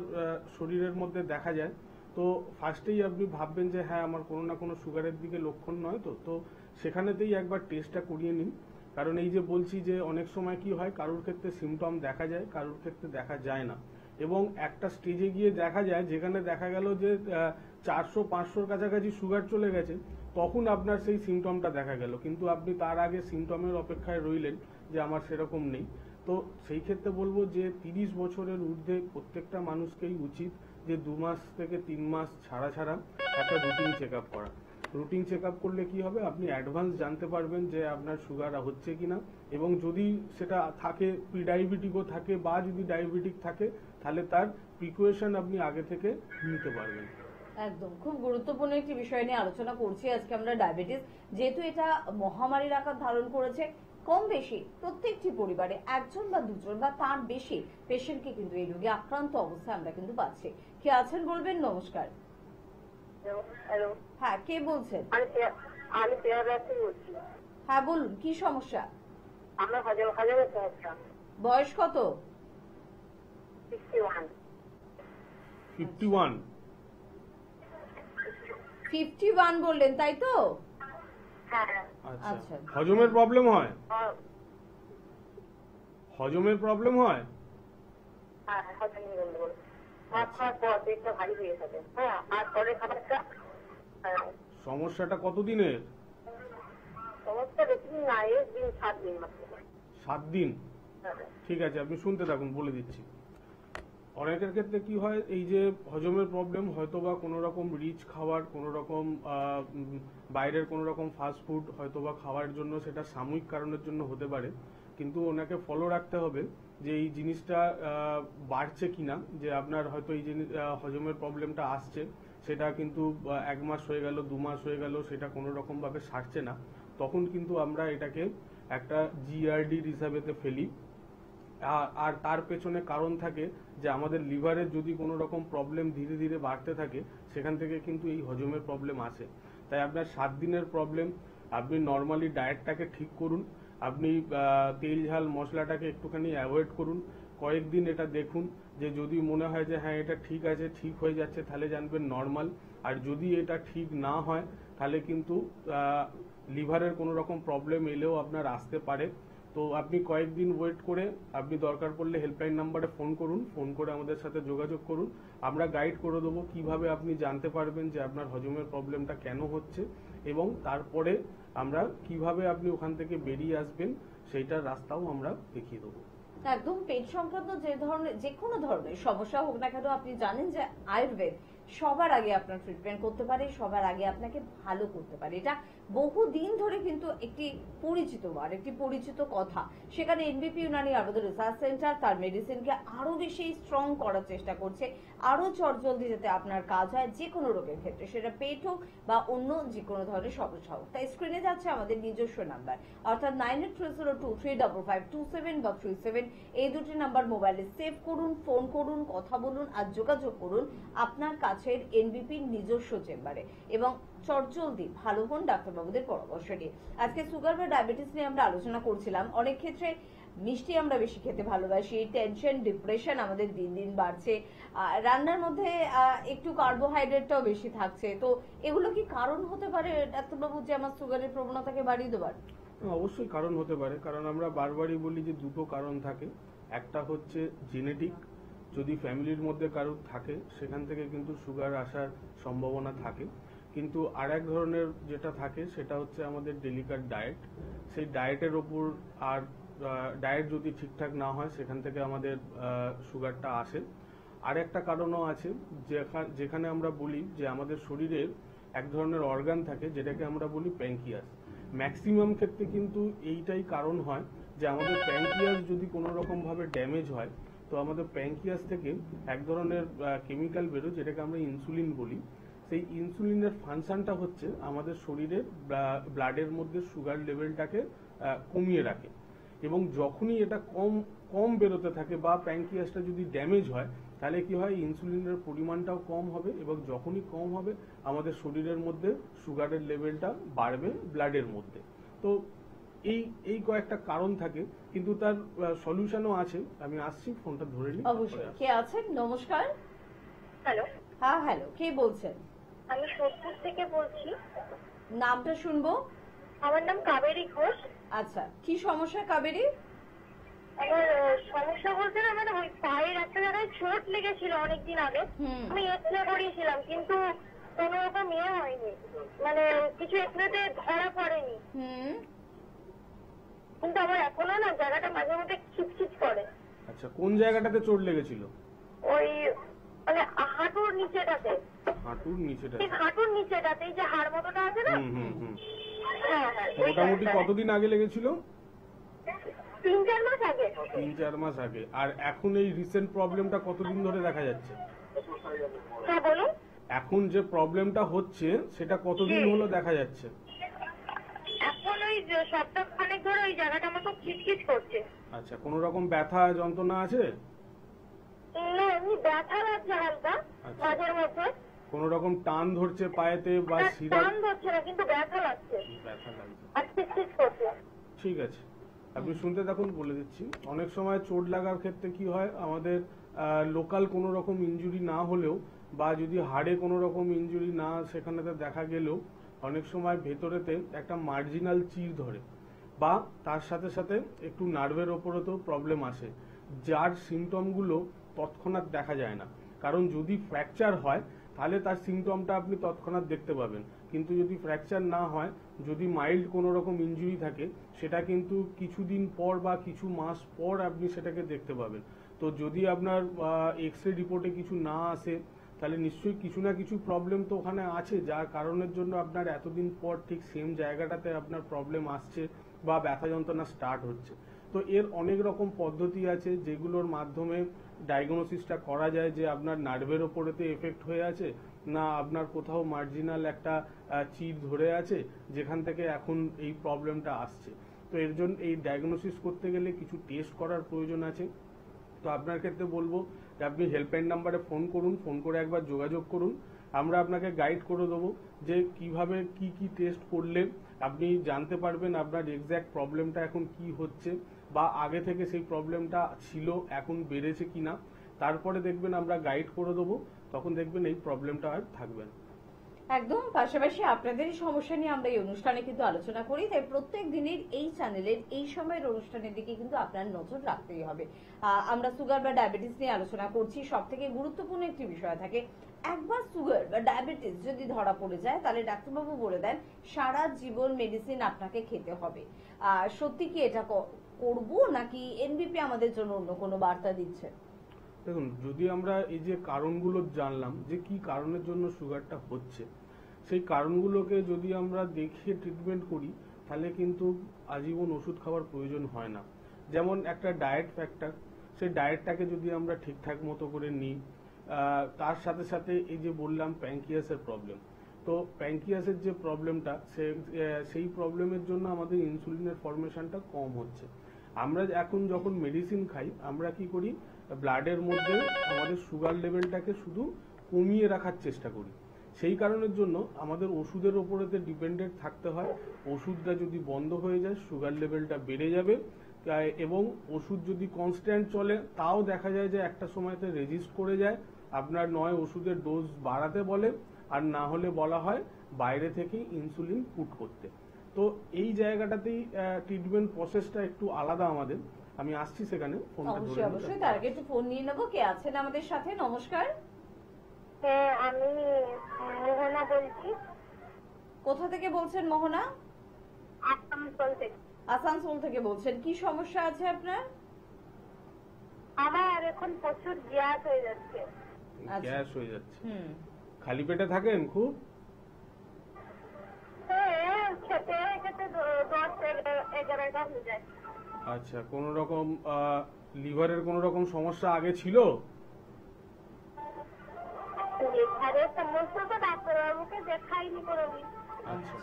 Speaker 10: শরীরের মধ্যে দেখা যায়, তো ফার্স্টেই আপনি ভাববেন যে হ্যাঁ আমার কোনো না কোনো সুগারের দিকে লক্ষণ নয় তো সেখানেতেই একবার টেস্টটা করিয়ে নিন। কারণ এই যে বলছি যে অনেক সময় কি হয়, কারোর ক্ষেত্রে সিমটম দেখা যায়, কারোর ক্ষেত্রে দেখা যায় না, এবং একটা স্টেজে গিয়ে দেখা যায় যেখানে দেখা গেল যে 400-500 কাছাকাছি সুগার চলে গেছে, তখন আপনার সেই সিমটমটা দেখা গেল, কিন্তু আপনি তার আগে সিমটমের অপেক্ষায় রইলেন যে আমার সেরকম নেই। তো সেই ক্ষেত্রে বলবো যে 30 বছরের ঊর্ধ্বে প্রত্যেকটা মানুষকেই উচিত যে 2 মাস থেকে 3 মাস ছাড়া ছাড়া একটা রুটিন চেক আপ করা। রুটিন চেক আপ করলে কি হবে, আপনি অ্যাডভান্স জানতে পারবেন যে আপনার সুগার হচ্ছে কিনা, এবং যদি সেটা থাকে, প্রি ডায়াবেটিকও থাকে বা যদি ডায়াবেটিক থাকে, তাহলে তার প্রিকশন আপনি আগে থেকে নিতে পারবেন।
Speaker 9: একদম, খুব গুরুত্বপূর্ণ একটি বিষয় নিয়ে আলোচনা করছি আজকে আমরা। ডায়াবেটিস যেহেতু এটা মহামারীর আকার ধারণ করেছে, কম বেশি প্রত্যেকটি পরিবারে 1জন বা 2জন বা তার বেশি পেশেন্টকে কিন্তু এই রোগে আক্রান্ত অবস্থায় আমরা কিন্তু পাচ্ছি। কে আছেন বলবেন? নমস্কার।
Speaker 12: হ্যালো,
Speaker 9: হ্যাঁ, কে বলছেন?
Speaker 12: আমি পেয়ারা থেকে বলছি।
Speaker 9: হ্যাঁ বলুন, কি সমস্যা?
Speaker 12: আমার হজমের সমস্যা।
Speaker 9: বয়স কত? 51 বললেন, তাই তো?
Speaker 12: হ্যাঁ।
Speaker 9: আচ্ছা,
Speaker 10: হজমের প্রবলেম হয়? হজমের প্রবলেম হয়?
Speaker 12: হ্যাঁ, হজমের গন্ডগোল। ভাত খাওয়ার পর পেটটা ভারী হয়ে থাকে। হ্যাঁ, আর পরে খাবারটা।
Speaker 10: সমস্যাটা কতদিনের?
Speaker 12: সমস্যা বেশি দিন না, 7 দিন মাত্র।
Speaker 10: 7 দিন? ঠিক আছে, আপনি শুনতে থাকুন, বলে দিচ্ছি। অনেকের ক্ষেত্রে কি হয়, এই যে হজমের প্রবলেম, হয়তোবা কোনো রকম রিচ খাবার, কোনো রকম বাইরের কোনো রকম ফাস্ট ফুড হয়তোবা খাওয়ার জন্য, সেটা সাময়িক কারণের জন্য হতে পারে, কিন্তু ওনাকে ফলো রাখতে হবে যে এই জিনিসটা বাড়ছে কিনা, যে আপনার হয়তো এই জিনিস হজমের প্রবলেমটা আসছে, সেটা কিন্তু 1 মাস হয়ে গেল, 2 মাস হয়ে গেল, সেটা কোনো রকম ভাবে সারছে না, তখন কিন্তু আমরা এটাকে একটা জিআরডি হিসাবেতে ফেলি। আর তার পেছনে কারণ থাকে যে আমাদের লিভারের যদি কোনো রকম প্রবলেম ধীরে ধীরে বাড়তে থাকে, সেখান থেকে কিন্তু এই হজমের প্রবলেম আসে। তাই আপনার 7 দিনের প্রবলেম, আপনি নর্মালি ডায়েটটাকে ঠিক করুন, আপনি তেল ঝাল মশলাটাকে একটুখানি অ্যাভয়েড করুন, কয়েকদিন এটা দেখুন, যে যদি মনে হয় যে হ্যাঁ এটা ঠিক আছে, ঠিক হয়ে যাচ্ছে, তাহলে জানবেন নর্মাল। আর যদি এটা ঠিক না হয়, তাহলে কিন্তু লিভারের কোনো রকম প্রবলেম এলেও আপনার আসতে পারে। তো আপনি কয়েকদিন ওয়েট করে আপনি দরকার পড়লে হেল্পলাইন নাম্বারে ফোন করুন, ফোন করে আমাদের সাথে যোগাযোগ করুন, আমরা গাইড করে দেবো কিভাবে আপনি জানতে পারবেন যে আপনার হজমের প্রবলেমটা কেন হচ্ছে, এবং তারপরে আমরা কিভাবে আপনি ওখান থেকে বেরিয়ে আসবেন সেইটার রাস্তাও আমরা দেখিয়ে দেবো।
Speaker 9: একদম, পেট সংক্রান্ত যে কোনো ধরনের সমস্যা হোক না কেন, আপনি জানেন যে আয়ুর্বেদ সবার আগে আপনার ট্রিটমেন্ট করতে পারে, সবার আগে আপনাকে ভালো করতে পারে। এটা বহুদিন ধরে কিন্তু একটি পরিচিত কথা। সেখানে এনবিপি ইউনানি আয়ুর্বেদ রিসার্চ সেন্টার তার মেডিসিনকে আরো বেশি স্ট্রং করার চেষ্টা করছে, আরো চটজলদি যাতে আপনার কাজ হয় যে কোনো রোগের ক্ষেত্রে, সেটা পেট হোক বা অন্য যে কোনো ধরনের সমস্যা হোক। তাই স্ক্রিনে যাচ্ছে আমাদের নিজস্ব নাম্বার, অর্থাৎ 9830235527 বা 37, এই দুটি নাম্বার মোবাইলে সেভ করুন, ফোন করুন, কথা বলুন আর যোগাযোগ করুন আপনার কাছের এনবিপির নিজস্ব চেম্বারে, এবং চটজলদি ভালো হন ডাক্তারবাবুদের পরামর্শ নিয়ে। আজকে সুগার বা ডায়াবেটিস নিয়ে আমরা আলোচনা করছিলাম। অনেক ক্ষেত্রে মিষ্টি আমরা বেশি খেতে ভালোবাসি, টেনশন ডিপ্রেশন আমাদের দিন দিন বাড়ছে, রান্নার মধ্যে একটু কার্বোহাইড্রেটটাও বেশি থাকছে, তো এগুলো কি কারণ হতে পারে ডাক্তারবাবু যে আমার সুগারের প্রবণতাকে বাড়িয়ে দেবার?
Speaker 10: অবশ্যই কারণ হতে পারে, কারণ আমরা বারবারই বলি যে 2টো কারণ থাকে। একটা হচ্ছে জেনেটিক, যদি ফ্যামিলির মধ্যে কারোর থাকে সেখান থেকে কিন্তু সুগার আসার সম্ভাবনা থাকে, কিন্তু আর এক ধরনের যেটা থাকে সেটা হচ্ছে আমাদের ডেলিকেট ডায়েট। সেই ডায়েটের ওপর আর ডায়েট যদি ঠিকঠাক না হয় সেখান থেকে আমাদের সুগারটা আসে। আর একটা কারণও আছে যেখানে আমরা বলি যে আমাদের শরীরের এক ধরনের অর্গান থাকে যেটাকে আমরা বলি প্যাঙ্কিয়াস। ম্যাক্সিমাম ক্ষেত্রে কিন্তু এইটাই কারণ হয় যে আমাদের প্যাঙ্কিয়াস যদি কোনো রকম ভাবে ড্যামেজ হয় তো আমাদের প্যাঙ্কিয়াস থেকে এক ধরনের কেমিক্যাল বেরোয় যেটাকে আমরা ইনসুলিন বলি। সেই ইনসুলিনের ফাংশনটা হচ্ছে আমাদের শরীরের ব্লাডের মধ্যে সুগার লেভেলটাকে কমিয়ে রাখে, এবং যখনই এটা কম বেরোতে থাকে বা প্যাঙ্কিয়াসটা যদি ড্যামেজ হয় তাহলে কি হয়, ইনসুলিনের পরিমাণটাও কম হবে, এবং যখনই কম হবে আমাদের শরীরের মধ্যে সুগারের লেভেলটা বাড়বে ব্লাডের মধ্যে। তো এই কয়েকটা কারণ থাকে, কিন্তু তার সলিউশনও আছে। আমি আসছি, ফোনটা ধরে নিই।
Speaker 9: অবশ্যই। কে আছেন? নমস্কার।
Speaker 12: হ্যালো।
Speaker 9: হ্যাঁ হ্যালো, কে বলছেন?
Speaker 12: আমি সোদপুর থেকে বলছি।
Speaker 9: নামটা শুনবো।
Speaker 12: আমার নাম কাবেরী ঘোষ।
Speaker 9: আচ্ছা, কি সমস্যা কাবেরী?
Speaker 12: আমার সমস্যা বলতে না, মানে ওই পায়ের একটা জায়গায় চোট লেগেছিল অনেকদিন আগে। আমি এক্সরে করিয়েছিলাম কিন্তু কোন রকম হয়নি, মানে কিছু এক্সরেতে ধরা পড়েনি। কিন্তু আমার এখনো না জায়গাটা মাঝে মধ্যে খিচখিচ করে।
Speaker 10: আচ্ছা, কোন জায়গাটাতে চোট লেগেছিল?
Speaker 12: ওই মানে হাঁটুর নিচেটাতে।
Speaker 10: হাঁটুর নিচেটা?
Speaker 12: ঠিক হাঁটুর নিচেটাতে, এই যে হাড় মতোটা আছে না। হ্যাঁ হ্যাঁ।
Speaker 10: মোটামুটি কতদিন আগে লেগেছিল?
Speaker 12: 3-4 মাস আগে।
Speaker 10: 3-4 মাস আগে। আর এখন এই রিসেন্ট প্রবলেমটা কতদিন ধরে দেখা যাচ্ছে?
Speaker 12: হ্যাঁ বলুন।
Speaker 10: এখন যে প্রবলেমটা হচ্ছে সেটা কতদিন হলো দেখা যাচ্ছে?
Speaker 12: এখন ওই সপ্তাহখানেক ধরে ওই জায়গাটা আমার খুব খিচখিচ করছে।
Speaker 10: আচ্ছা, কোনো রকম ব্যথা যন্ত্রণা আছে?
Speaker 12: না, এমনি ব্যথা লাগছে হালকা মাঝের মধ্যে।
Speaker 10: কোনো রকম টান ধরছে পায়েতে বা শিরা?
Speaker 12: টান ধরছে না, কিন্তু ব্যথা লাগছে।
Speaker 10: ব্যথা লাগছে
Speaker 12: আর খিচখিচ করছে।
Speaker 10: ঠিক আছে, আপনি শুনতে থাকুন, বলে দিচ্ছি। অনেক সময় চোট লাগার ক্ষেত্রে কি হয়, আমাদের লোকাল কোনো রকম ইনজুরি না হলেও বা যদি হাড়ে কোনো রকম ইনজুরি না সেখানেতে দেখা গেলেও অনেক সময় ভেতরেতে একটা মার্জিনাল চির ধরে, বা তার সাথে সাথে একটু নার্ভের ওপরেতেও প্রবলেম আসে, যার সিমটমগুলো তৎক্ষণাৎ দেখা যায় না। কারণ যদি ফ্র্যাকচার হয় তাহলে তার সিমটমটা আপনি তৎক্ষণাৎ দেখতে পাবেন, কিন্তু যদি ফ্র্যাকচার না হয়, যদি মাইল্ড কোনো রকম ইনজুরি থাকে, সেটা কিন্তু কিছুদিন পর বা কিছু মাস পর আপনি সেটাকে দেখতে পাবেন। তো যদি আপনার এক্সরে রিপোর্টে কিছু না আসে তাহলে নিশ্চয়ই কিছু না কিছু প্রবলেম তো ওখানে আছে, যার কারণের জন্য আপনার এতদিন পর ঠিক সেম জায়গাটাতে আপনার প্রবলেম আসছে বা ব্যথা যন্ত্রণা স্টার্ট হচ্ছে। তো এর অনেক রকম পদ্ধতি আছে যেগুলোর মাধ্যমে ডায়াগনোসিসটা করা যায় যে আপনার নার্ভের ওপরেতে এফেক্ট হয়ে আছে, না আপনার কোথাও মার্জিনাল একটা চির ধরে আছে যেখান থেকে এখন এই প্রবলেমটা আসছে। তো এর জন্য এই ডায়াগনোসিস করতে গেলে কিছু টেস্ট করার প্রয়োজন আছে। তো আপনার ক্ষেত্রে বলবো যে আপনি হেল্পলাইন নাম্বারে ফোন করুন, ফোন করে একবার যোগাযোগ করুন। আমরা আপনাকে গাইড করে দেবো যে কিভাবে কি কি টেস্ট করলে আপনি জানতে পারবেন আপনার এক্স্যাক্ট প্রবলেমটা এখন কি হচ্ছে, বা আগে থেকে সেই প্রবলেমটা ছিল এখন বেড়েছে কিনা। তারপরে দেখবেন আমরা গাইড করে দেবো, তখন দেখবেন এই প্রবলেমটা আর থাকবে না।
Speaker 9: একদম। পাশাপাশি আপনাদের সমস্যা নিয়ে আমরা এই অনুষ্ঠানে কিন্তু আলোচনা করি, তাই প্রত্যেক দিনের এই চ্যানেলের এই সময়ের অনুষ্ঠানের দিকে কিন্তু আপনার নজর রাখতেই হবে। আমরা সুগার বা ডায়াবেটিস নিয়ে আলোচনা করছি। সব থেকে গুরুত্বপূর্ণ একটি বিষয় থাকে, একবার সুগার বা ডায়াবেটিস যদি ধরা পড়ে যায় তাহলে ডাক্তারবাবু বলে দেন সারা জীবন মেডিসিন আপনাকে খেতে হবে। সত্যি কি এটা করব, নাকি এনবিপি আমাদের জন্য অন্য কোনো বার্তা দিচ্ছে?
Speaker 10: দেখুন, যদি আমরা এই যে কারণগুলো জানলাম যে কি কারণের জন্য সুগারটা হচ্ছে, সেই কারণগুলোকে যদি আমরা দেখে ট্রিটমেন্ট করি তাহলে কিন্তু আজীবন ওষুধ খাওয়ার প্রয়োজন হয় না। যেমন একটা ডায়েট ফ্যাক্টর, সেই ডায়েটটাকে যদি আমরা ঠিকঠাক মতো করে নিই, তার সাথে সাথে এই যে বললাম প্যাঙ্কিয়াসের প্রবলেম, তো প্যাঙ্কিয়াসের যে প্রবলেমটা সেই প্রবলেমের জন্য আমাদের ইনসুলিনের ফর্মেশনটা কম হচ্ছে। আমরা এখন যখন মেডিসিন খাই আমরা কি করি, ব্লাডের মধ্যে আমাদের সুগার লেভেলটাকে শুধু কমিয়ে রাখার চেষ্টা করি। সেই কারণের জন্য আমাদের ওষুধের ওপরেতে ডিপেন্ডেন্ট থাকতে হয়। ওষুধটা যদি বন্ধ হয়ে যায় সুগার লেভেলটা বেড়ে যাবে, এবং ওষুধ যদি কনস্ট্যান্ট চলে তাও দেখা যায় যে একটা সময়তে রেজিস্ট করে যায়। আপনার নয় ওষুধের ডোজ বাড়াতে বলে, আর না হলে বলা হয় বাইরে থেকে ইনসুলিন পুট করতে। তো এই জায়গাটাতেই ট্রিটমেন্ট প্রসেসটা একটু আলাদা আমাদের। আমি আসছি সেখানে।
Speaker 9: অবশ্যই অবশ্যই, তার আগে একটু ফোন নিয়ে নেবো। কে আছেন আমাদের সাথে? নমস্কার।
Speaker 12: হ্যাঁ, আমি মোহনা বলছি।
Speaker 9: কোথা থেকে বলছেন মোহনা?
Speaker 12: আসানসোল থেকে।
Speaker 9: আসানসোল থেকে বলছেন, কি সমস্যা আছে আপনার?
Speaker 12: আমার এখন প্রচুর গ্যাস হয়ে যাচ্ছে।
Speaker 10: গ্যাস হয়ে যাচ্ছে, খালি পেটে থাকেন খুব?
Speaker 12: হ্যাঁ, খেতে খেতে 10-11টা হয়ে যায়।
Speaker 10: আচ্ছা, কোন রকম লিভারের কোন রকম সমস্যা আগে ছিল?
Speaker 12: লিভারের সমস্যা তো ডাক্তারবাবুকে দেখাইনি কোনোদিন।
Speaker 10: আচ্ছা,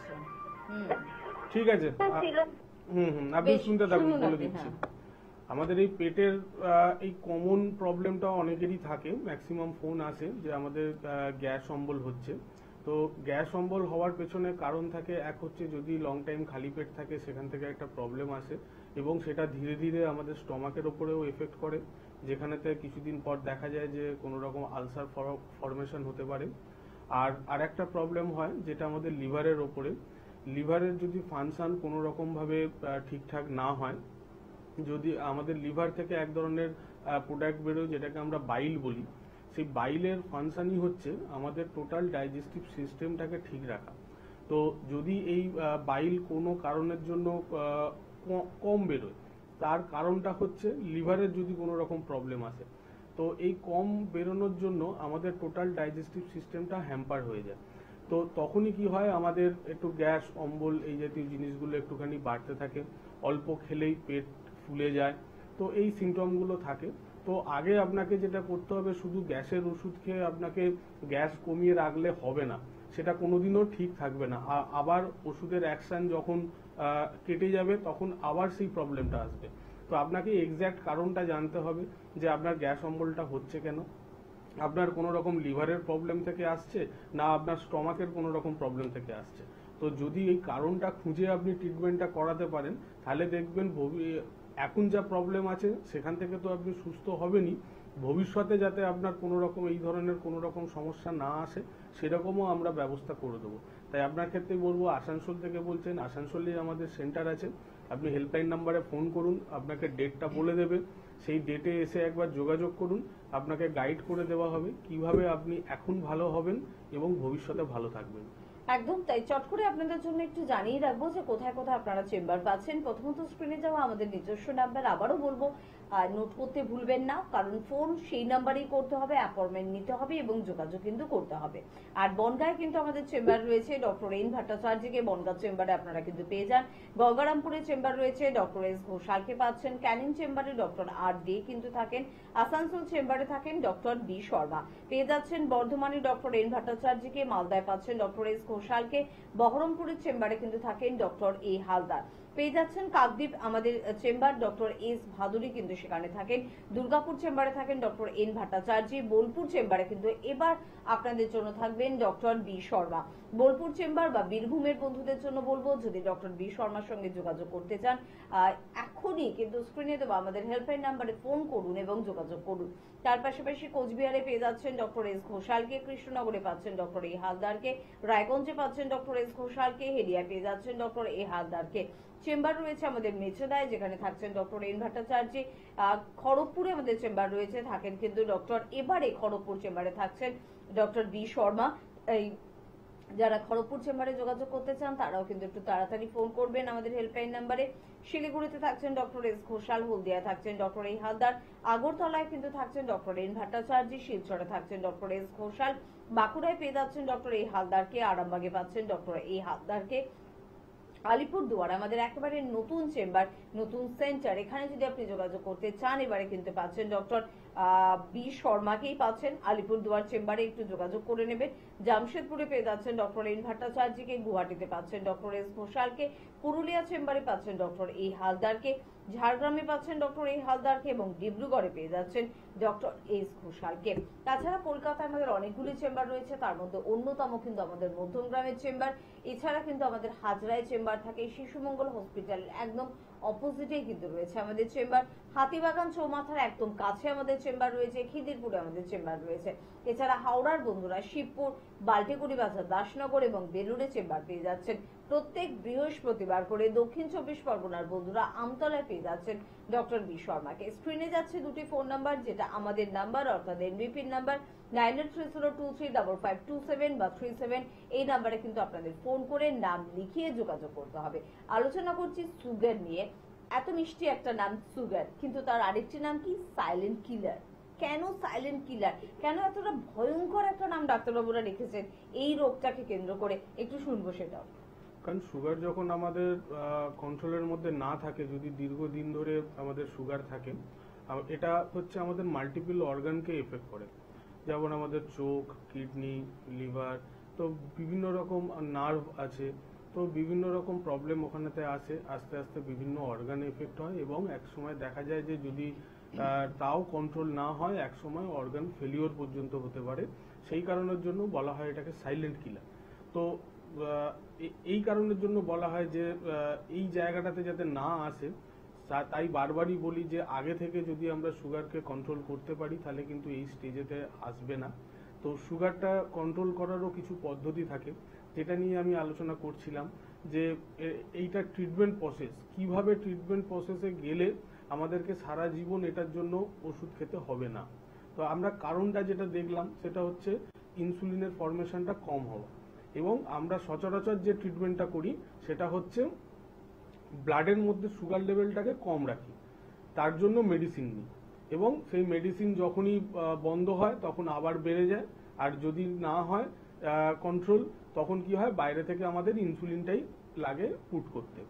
Speaker 10: ঠিক আছে, আপনি শুনতে থাকুন, বলে দিচ্ছি। আমাদের এই পেটের এই কমন প্রবলেমটা অনেকেরই থাকে, ম্যাক্সিমাম ফোন আসে যে আমাদের গ্যাস অম্বল হচ্ছে। তো গ্যাস অম্বল হওয়ার পেছনে কারণ থাকে, এক হচ্ছে যদি লং টাইম খালি পেট থাকে সেখান থেকে একটা প্রবলেম আসে, এবং সেটা ধীরে ধীরে আমাদের স্টমাকের ওপরেও এফেক্ট করে, যেখানেতে কিছুদিন পর দেখা যায় যে কোনো রকম আলসার ফরমেশন হতে পারে। আর একটা প্রবলেম হয় যেটা আমাদের লিভারের ওপরে। লিভারের যদি ফাংশন কোনো রকম ভাবে ঠিকঠাক না হয়, যদি আমাদের লিভার থেকে এক ধরনের প্রোডাক্ট বেরোয় যেটাকে আমরা বাইল বলি, সেই বাইলের ফাংশনই হচ্ছে আমাদের টোটাল ডাইজেস্টিভ সিস্টেমটাকে ঠিক রাখা। তো যদি এই বাইল কোনো কারণের জন্য কম বেরোয়, তার কারণটা হচ্ছে লিভারের যদি কোনো রকম প্রবলেম আসে, তো এই কম বেরোনোর জন্য আমাদের টোটাল ডাইজেস্টিভ সিস্টেমটা হ্যাম্পার হয়ে যায়। তো তখনই কি হয়, আমাদের একটু গ্যাস অম্বল এই জাতীয় জিনিসগুলো একটুখানি বাড়তে থাকে, অল্প খেলেই পেট ফুলে যায়। তো এই সিমটমগুলো থাকে। তো আগে আপনাকে যেটা করতে হবে, শুধু গ্যাসের ওষুধ খেয়ে আপনাকে গ্যাস কমিয়ে রাখলে হবে না, সেটা কোনোদিনও ঠিক থাকবে না। আবার ওষুধের অ্যাকশন যখন কেটে যাবে তখন আবার সেই প্রবলেমটা আসবে। তো আপনাকে এক্স্যাক্ট কারণটা জানতে হবে যে আপনার গ্যাস অম্বলটা হচ্ছে কেন, আপনার কোনো রকম লিভারের প্রবলেম থেকে আসছে না আপনার স্টমাকের কোনো রকম প্রবলেম থেকে আসছে। তো যদি এই কারণটা খুঁজে আপনি ট্রিটমেন্টটা করাতে পারেন, তাহলে দেখবেন এখন যা প্রবলেম আছে সেখান থেকে তো আপনি সুস্থ হবেনই, ভবিষ্যতে যাতে আপনার কোনো রকম এই ধরনের কোনো রকম সমস্যা না আসে সেরকমও আমরা ব্যবস্থা করে দেবো। তাই আপনার ক্ষেত্রে বলবো, আসানসোল থেকে বলছেন, আসানসোলে আমাদের সেন্টার আছে, আপনি হেল্পলাইন নাম্বারে ফোন করুন, আপনাকে ডেটটা বলে দেবে, সেই ডেটে এসে একবার যোগাযোগ করুন, আপনাকে গাইড করে দেওয়া হবে কিভাবে আপনি এখন ভালো হবেন এবং ভবিষ্যতে ভালো থাকবেন।
Speaker 9: একদম তাই। চট করে আপনাদের জন্য একটু জানিয়ে রাখবো যে কোথায় কোথায় আপনারা চেম্বার পাচ্ছেন। প্রথমত স্ক্রিনে যাওয়া আমাদের নিজস্ব নাম্বার, আবারও বলবো নোট করতে ভুলবেন না, কারণ ফোন সেই নাম্বারেই করতে হবে, অ্যাপয়েন্টমেন্ট নিতে হবে এবং যোগাযোগ কিন্তু করতে হবে। আর বনগাঁয় কিন্তু আমাদের চেম্বার রয়েছে ডক্টর এন ভট্টাচার্যকে, বনগাঁ চেম্বারে আপনারা কিন্তু পেয়ে যান। গঙ্গারামপুরে চেম্বার রয়েছে ডক্টর এস ঘোষালকে পাচ্ছেন, ক্যানিং চেম্বারে ডক্টর আর ডে কিন্তু থাকেন, আসানসোল চেম্বারে থাকেন ডক্টর বি শর্মা, পেয়ে যাচ্ছেন বর্ধমানে ডক্টর এন ভট্টাচার্যকে, মালদায় পাচ্ছেন ডক্টর এস ঘোষালকে, বহরমপুরের চেম্বারে কিন্তু থাকেন ডক্টর এ হালদার, পেয়ে যাচ্ছেন কাকদ্বীপ আমাদের চেম্বার ডক্টর এস ভাদুরী কিন্তু সেখানে থাকেন, দুর্গাপুর চেম্বারে থাকেন ডক্টর এন ভট্টাচার্য, বোলপুর চেম্বারে কিন্তু এবার আপনাদের জন্য থাকবেন doctor B Sharma. Bolpur chamber বা বীরভূমের বন্ধুদের জন্য বলবো, যদি ডক্টর বি শর্মার সঙ্গে যোগাযোগ করতে চান এখনই কিন্তু স্ক্রিনে দেবো আমাদের হেল্পলাইন নাম্বারে ফোন করুন এবং যোগাযোগ করুন। তার পাশাপাশি কোচবিহারে পেয়ে যাচ্ছেন ডক্টর এস ঘোষালকে, কৃষ্ণনগরে পাচ্ছেন ডক্টর এ হালদারকে, রায়গঞ্জে পাচ্ছেন ডক্টর এস ঘোষালকে, হেরিয়ায় পেয়ে যাচ্ছেন ডক্টর এ হালদারকে। চেম্বার রয়েছে আমাদের মেচেদায়, যেখানে থাকছেন ডক্টর এন ভট্টাচার্য। খড়গপুরে আমাদের চেম্বার রয়েছে, থাকেন কিন্তু ডক্টর, এবারে খড়গপুর চেম্বারে থাকছেন ডক্টর বি শর্মা। এই যারা খড়গপুর চেম্বারে যোগাযোগ করতে চান তারাও কিন্তু একটু তাড়াতাড়ি ফোন করবেন আমাদের হেল্পলাইন নাম্বারে। শিলিগুড়িতে থাকছেন ডক্টর এস ঘোষাল, হলদিয়ায় থাকছেন ডক্টর এ হালদার, আগরতলায় কিন্তু থাকছেন ডক্টর এন ভট্টাচার্য, শিলচরে থাকছেন ডক্টর এস ঘোষাল, বাঁকুড়ায় পেয়ে যাচ্ছেন ডক্টর এ হালদারকে, আরামবাগে পাচ্ছেন ডক্টর এ হালদারকে, আলিপুরদুয়ার আমাদের একেবারে নতুন চেম্বার, নতুন সেন্টার, এখানে যদি আপনি যোগাযোগ করতে চান এবারে কিন্তু পাচ্ছেন ডক্টর বি শর্মাকেই পাচ্ছেন। আলিপুরদুয়ার চেম্বারে একটু যোগাযোগ করে নেবেন। জামশেদপুরে পেয়ে যাচ্ছেন ডক্টর এন ভট্টাচার্যকে, গুয়াহাটিতে পাচ্ছেন ডক্টর এস ঘোষালকে, পুরুলিয়া চেম্বারে পাচ্ছেন ডক্টর এ হালদারকে, ঝাড়গ্রামে পাচ্ছেন ডক্টর এ হালদারকে এবং ডিব্রুগড়ে পেয়ে যাচ্ছেন ডক্টর এস ঘোষালকে। তাছাড়া কলকাতায় আমাদের অনেকগুলি চেম্বার রয়েছে, তার মধ্যে অন্যতম কিন্তু আমাদের মধ্যমগ্রামের চেম্বার। এছাড়া কিন্তু আমাদের হাজরায় চেম্বার থাকে, শিশুমঙ্গল হসপিটালের একদম অপোজিটেই কিন্তু রয়েছে আমাদের চেম্বার। হাতিবাগান চৌমাথার একদম কাছে আমাদের চেম্বার রয়েছে, খিদিরপুরে আমাদের চেম্বার রয়েছে। এছাড়া হাওড়ার বন্ধুরা শিবপুর, বাল্টিকুড়ি বাজার, দাসনগর এবং বেলুড়ে চেম্বার পেয়ে যাচ্ছেন। প্রত্যেক বৃহস্পতিবার করে দক্ষিণ 24 পরগনার বন্ধুরা আমতলায় পেয়ে যাচ্ছেন ডক্টর বি শর্মাকে। স্ক্রিনে যাচ্ছে দুটি ফোন নাম্বার, যেটা আমাদের নাম্বার অর্থাৎ এনবিপির নাম্বার 9830235527 বা 37, এই নাম্বারে কিন্তু আপনাদের ফোন করে নাম লিখিয়ে যোগাযোগ করতে হবে। আলোচনা করছি সুগার নিয়ে। এত মিষ্টি একটা নাম সুগার, কিন্তু তার আরেকটি নাম কি সাইলেন্ট কিলার। কেন সাইলেন্ট কিলার, কেন এতটা ভয়ঙ্কর একটা নাম ডাক্তারবাবুরা রেখেছেন এই রোগটাকে কেন্দ্র করে, একটু শুনবো সেটাও।
Speaker 10: কারণ সুগার যখন আমাদের কন্ট্রোলের মধ্যে না থাকে, যদি দীর্ঘদিন ধরে আমাদের সুগার থাকে, এটা হচ্ছে আমাদের মাল্টিপল অর্গানকে এফেক্ট করে। যেমন আমাদের চোখ, কিডনি, লিভার, তো বিভিন্ন রকম নার্ভ আছে, তো বিভিন্ন রকম প্রবলেম ওখানেতে আসে, আস্তে আস্তে বিভিন্ন অর্গানে এফেক্ট হয় এবং একসময় দেখা যায় যে যদি তাও কন্ট্রোল না হয় একসময় অর্গান ফেলিওর পর্যন্ত হতে পারে। সেই কারণের জন্য বলা হয় এটাকে সাইলেন্ট কিলার। তো এই কারণের জন্য বলা হয় যে এই জায়গাটাতে যাতে না আসে, তাই বারবারই বলি যে আগে থেকে যদি আমরা সুগারকে কন্ট্রোল করতে পারি তাহলে কিন্তু এই স্টেজেতে আসবে না। তো সুগারটা কন্ট্রোল করারও কিছু পদ্ধতি থাকে, যেটা নিয়ে আমি আলোচনা করছিলাম যে এইটা ট্রিটমেন্ট প্রসেস, কিভাবে ট্রিটমেন্ট প্রসেসে গেলে আমাদেরকে সারা জীবন এটার জন্য ওষুধ খেতে হবে না। তো আমরা কারণটা যেটা দেখলাম সেটা হচ্ছে ইনসুলিনের ফরমেশনটা কম হওয়া, এবং আমরা সচরাচর যে ট্রিটমেন্টটা করি সেটা হচ্ছে ব্লাডের মধ্যে সুগার লেভেলটাকে কম রাখি, তার জন্য মেডিসিন নিই, এবং সেই মেডিসিন যখনই বন্ধ হয় তখন আবার বেড়ে যায়, আর যদি না হয় কন্ট্রোল, তখন কি হয় বাইরে থেকে আমাদের ইনসুলিনটাই লাগে পুট করতে।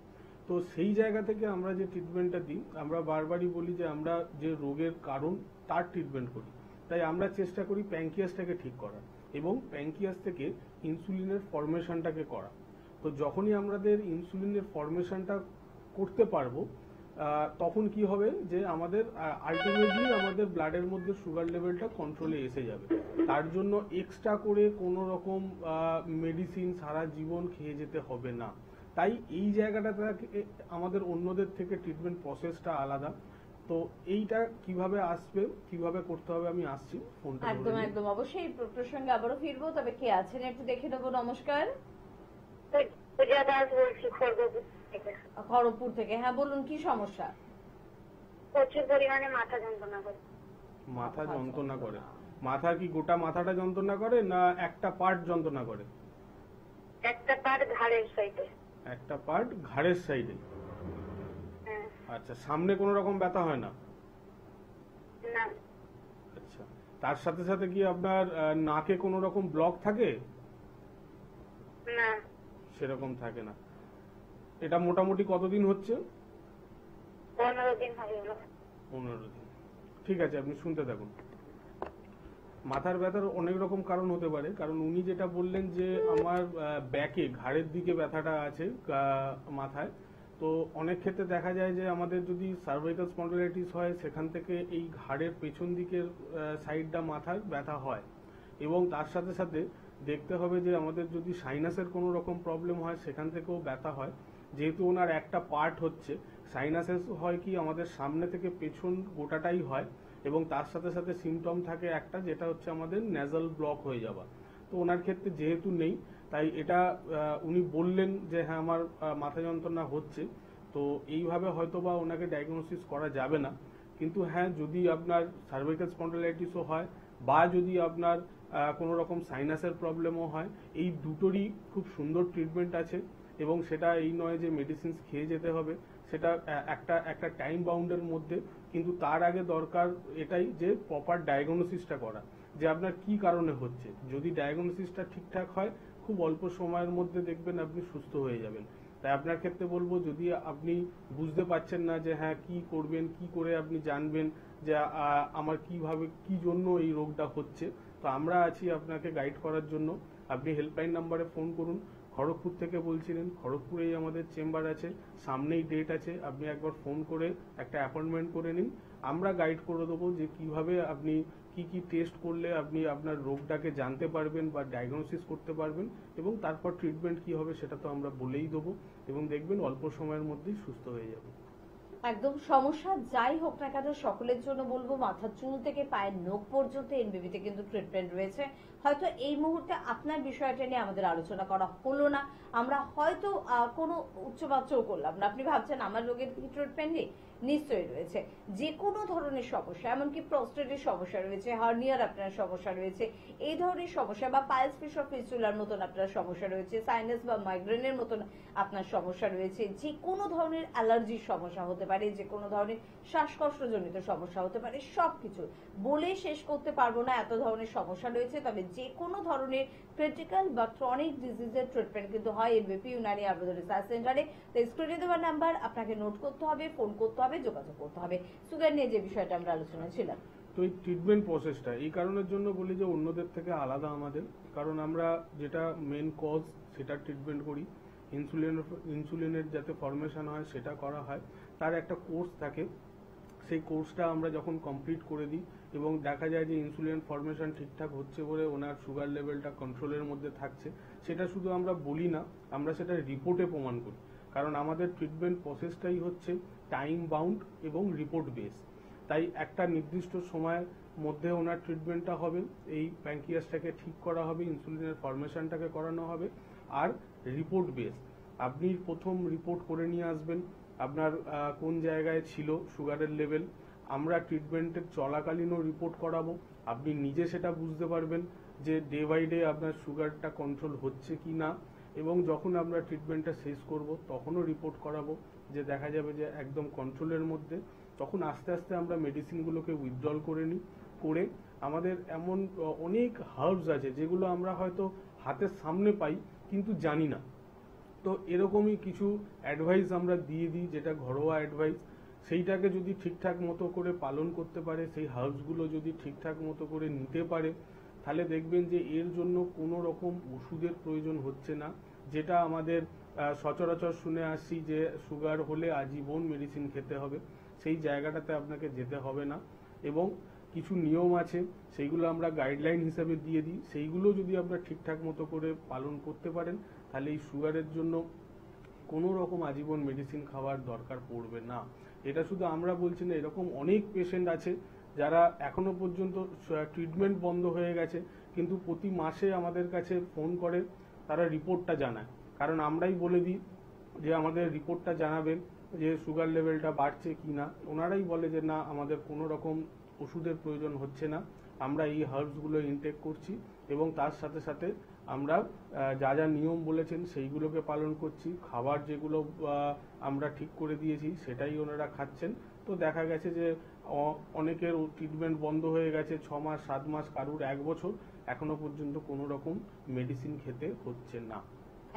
Speaker 10: তো সেই জায়গা থেকে আমরা যে ট্রিটমেন্টটা দিই, আমরা বারবারই বলি যে আমরা যে রোগের কারণ তার ট্রিটমেন্ট করি। তাই আমরা চেষ্টা করি প্যাঙ্কিয়াসটাকে ঠিক করার এবং প্যাঙ্কিয়াস থেকে ইনসুলিনের ফরমেশনটাকে করা। তো যখনই আমাদের ইনসুলিনের ফরমেশনটা করতে পারবো তখন কি হবে যে আমাদের আলটিমেটলি আমাদের ব্লাডের মধ্যে সুগার লেভেলটা কন্ট্রোলে এসে যাবে। তার জন্য এক্সট্রা করে কোনো রকম মেডিসিন সারা জীবন খেয়ে যেতে হবে না। তাই এই জায়গাটাতে আমাদের অন্যদের থেকে ট্রিটমেন্ট প্রসেসটা আলাদা। তো এইটা কিভাবে আসবে, কিভাবে করতে হবে, আমি আসছি ফোনটা।
Speaker 9: একদম একদম অবশ্যই প্রসঙ্গে আবারও ফিরবো, তবে কে আছেন একটু দেখে নেবো। নমস্কার, খড়গপুর থেকে। হ্যাঁ বলুন, কি সমস্যা?
Speaker 12: প্রচুর পরিমাণে মাথা যন্ত্রণা করে।
Speaker 10: মাথা যন্ত্রণা করে? মাথা কি গোটা মাথাটা যন্ত্রণা করে না একটা পার্ট যন্ত্রণা করে?
Speaker 12: একটা পার্ট ঘাড়ের সাইডে।
Speaker 10: একটা পার্ট ঘাড়ের সাইডে? আচ্ছা, সামনে কোনো রকম ব্যথা হয় না?
Speaker 12: না।
Speaker 10: আচ্ছা, তার সাথে সাথে কি আপনার নাকে কোনো রকম ব্লক থাকে?
Speaker 12: না,
Speaker 10: সেরকম থাকে না। এটা মোটামুটি কতদিন হচ্ছে?
Speaker 12: 15 দিন হয়ে গেল।
Speaker 10: 15 দিন। ঠিক আছে, আপনি শুনতে থাকুন। মাথার ব্যথার অনেক রকম কারণ হতে পারে, কারণ উনি যেটা বললেন যে আমার ব্যাকে ঘাড়ের দিকে ব্যথাটা আছে মাথায়, তো অনেক ক্ষেত্রে দেখা যায় যে আমাদের যদি সার্ভাইকাল স্পন্ডিলাইটিস হয় সেখান থেকে এই ঘাড়ের পেছন দিকের সাইডটা মাথার ব্যথা হয়, এবং তার সাথে সাথে দেখতে হবে যে আমাদের যদি সাইনাসের কোনো রকম প্রবলেম হয় সেখান থেকেও ব্যথা হয়। যেহেতু ওনার একটা পার্ট হচ্ছে সাইনাসেস, হয় কি আমাদের সামনে থেকে পেছন গোটাটাই হয়, এবং তার সাথে সাথে সিমটম থাকে একটা, যেটা হচ্ছে আমাদের ন্যাজাল ব্লক হয়ে যাওয়া। তো ওনার ক্ষেত্রে যেহেতু নেই, তাই এটা উনি বললেন যে হ্যাঁ আমার মাথা যন্ত্রণা হচ্ছে, তো এইভাবে হয়তো বা ওনাকে ডায়াগনোসিস করা যাবে না। কিন্তু হ্যাঁ, যদি আপনার সার্ভাইকাল স্পন্ডিলাইটিসও হয় বা যদি আপনার কোনো রকম সাইনাসের প্রবলেমও হয়, এই দুটোরই খুব সুন্দর ট্রিটমেন্ট আছে, এবং সেটা এই নয় যে মেডিসিনস খেয়ে যেতে হবে, সেটা একটা টাইম বাউন্ডের মধ্যে। কিন্তু তার আগে দরকার এটাই যে প্রপার ডায়াগনোসিসটা করা, যে আপনার কি কারণে হচ্ছে। যদি ডায়াগনোসিসটা ঠিকঠাক হয়, খুব অল্প সময়ের মধ্যে দেখবেন আপনি সুস্থ হয়ে যাবেন। তাই আপনার ক্ষেত্রে বলবো, যদি আপনি বুঝতে পারছেন না যে হ্যাঁ কি করবেন, কি করে আপনি জানবেন যে আমার কিভাবে কি জন্য এই রোগটা হচ্ছে, তো আমরা আছি আপনাকে গাইড করার জন্য। আপনি হেল্পলাইন নাম্বারে ফোন করুন। খড়গপুর থেকে বলছিলেন, খড়গপুরেই আমাদের চেম্বার আছে, সামনেই ডেট আছে, আপনি একবার ফোন করে একটা অ্যাপয়েন্টমেন্ট করে নিন। আমরা গাইড করে দেবো যে কিভাবে আপনি কি কি টেস্ট করলে আপনি আপনার রোগটাকে জানতে পারবেন বা ডায়াগনোসিস করতে পারবেন, এবং তারপর ট্রিটমেন্ট কি হবে সেটা তো আমরা বলেই দেবো, এবং দেখবেন অল্প সময়ের মধ্যেই সুস্থ হয়ে যাবে।
Speaker 9: একদম সমস্যা যাই হোক না কেন, সকলের জন্য বলবো মাথার চুল থেকে পায়ের নখ পর্যন্ত এনবিবিতে কিন্তু ট্রিটমেন্ট রয়েছে। হয়তো এই মুহূর্তে আপনার বিষয়টা নিয়ে আমাদের আলোচনা করা হলো না, আমরা হয়তো কোনো উচ্চবাচ্যও করলাম না, আপনি ভাবছেন আমার রোগের কি ট্রিটমেন্ট নেই, নিশ্চয়ই রয়েছে। যে কোনো ধরনের সমস্যা, এমনকি প্রস্টেটের সমস্যা রয়েছে, হার্নিয়ার আপনার সমস্যা রয়েছে, এই ধরনের সমস্যা বা পাইলস ফিশার ফিস্টুলার মতন আপনার সমস্যা রয়েছে, সাইনাস বা মাইগ্রেনের মতন আপনার সমস্যা রয়েছে, যে কোনো ধরনের অ্যালার্জির সমস্যা হতে পারে, যে কোনো ধরনের শ্বাসকষ্টজনিত সমস্যা হতে পারে, সবকিছু বলে শেষ করতে পারবো না, এত ধরনের সমস্যা রয়েছে। তবে যে কোনো ধরনের ক্রিটিক্যাল বা ক্রনিক ডিজিজের ট্রিটমেন্ট কিন্তু হয় এনবিপি ইউনানি আয়ুর্বেদ রিসার্চ সেন্টারে। তো স্ক্রিনে দেওয়া নাম্বার আপনাকে নোট করতে হবে, ফোন করতে হবে, যোগাযোগ করতে হবে। সুগার নিয়ে যে বিষয়টা আমরা আলোচনা ছিলাম,
Speaker 10: তো এই ট্রিটমেন্ট প্রসেসটা এই কারণের জন্য বলি যে অন্যদের থেকে আলাদা আমাদের, কারণ আমরা যেটা মেন কজ সেটা ট্রিটমেন্ট করি। ইনসুলিনের যাতে ফরমেশন হয় সেটা করা হয়, তার একটা কোর্স থাকে। সেই কোর্সটা আমরা যখন কমপ্লিট করে দিই এবং দেখা যায় যে ইনসুলিন ফরমেশন ঠিকঠাক হচ্ছে বলে ওনার সুগার লেভেলটা কন্ট্রোলের মধ্যে থাকছে, সেটা শুধু আমরা বলি না, আমরা সেটা রিপোর্টে প্রমাণ করি। কারণ আমাদের ট্রিটমেন্ট প্রসেসটাই হচ্ছে টাইম বাউন্ড এবং রিপোর্ট বেস। তাই একটা নির্দিষ্ট সময়ের মধ্যে ওনার ট্রিটমেন্টটা হবে, এই প্যাঙ্কিয়াসটাকে ঠিক করা হবে, ইনসুলিনের ফরমেশনটাকে করানো হবে, আর রিপোর্ট বেস। আপনি প্রথম রিপোর্ট করে নিয়ে আসবেন আপনার কোন জায়গায় ছিল সুগারের লেভেল। আমরা ট্রিটমেন্টের চলাকালীনও রিপোর্ট করাবো, আপনি নিজে সেটা বুঝতে পারবেন যে ডে বাই ডে আপনার সুগারটা কন্ট্রোল হচ্ছে কি না। এবং যখন আমরা ট্রিটমেন্টটা শেষ করব তখনও রিপোর্ট করাবো, যে দেখা যাবে যে একদম কন্ট্রোলের মধ্যে। তখন আস্তে আস্তে আমরা মেডিসিনগুলোকে উইথড্রল করে নিই, করে আমাদের এমন অনেক হার্বস আছে যেগুলো আমরা হয়তো হাতের সামনে পাই কিন্তু জানি না। তো এরকমই কিছু অ্যাডভাইস আমরা দিয়ে দিই, যেটা ঘরোয়া অ্যাডভাইস। সেইটাকে যদি ঠিকঠাক মতো করে পালন করতে পারে, সেই হার্বসগুলো যদি ঠিকঠাক মতো করে নিতে পারে, তাহলে দেখবেন যে এর জন্য কোনো রকম ওষুধের প্রয়োজন হচ্ছে না। যেটা আমাদের সচরাচর শুনে আসছি যে সুগার হলে আজীবন মেডিসিন খেতে হবে, সেই জায়গাটাতে আপনাকে যেতে হবে না। এবং কিছু নিয়ম আছে, সেইগুলো আমরা গাইডলাইন হিসেবে দিয়ে দিই, সেইগুলো যদি আপনারা ঠিকঠাক মতো করে পালন করতে পারেন, তাহলে এই সুগারের জন্য কোনো রকম আজীবন মেডিসিন খাওয়ার দরকার পড়বে না। এটা শুধু আমরা বলছি না, এরকম অনেক পেশেন্ট আছে যারা এখনো পর্যন্ত ট্রিটমেন্ট বন্ধ হয়ে গেছে কিন্তু প্রতি মাসে আমাদের কাছে ফোন করে, তারা রিপোর্টটা জানায়। কারণ আমরাই বলে দিই যে আমাদের রিপোর্টটা জানাবেন যে সুগার লেভেলটা বাড়ছে কি না। ওনারাই বলে যে না, আমাদের কোনো রকম ওষুধের প্রয়োজন হচ্ছে না, আমরা এই হার্বসগুলো ইনটেক করছি এবং তার সাথে সাথে আমরা যা যা নিয়ম বলেছেন সেইগুলোকে পালন করছি। খাবার যেগুলো আমরা ঠিক করে দিয়েছি সেটাই ওনারা খাচ্ছেন। তো দেখা গেছে যে অনেকের ট্রিটমেন্ট বন্ধ হয়ে গেছে 6 মাস 7 মাস, কারুর 1 বছর, এখনো পর্যন্ত কোনো রকম মেডিসিন খেতে হচ্ছে না।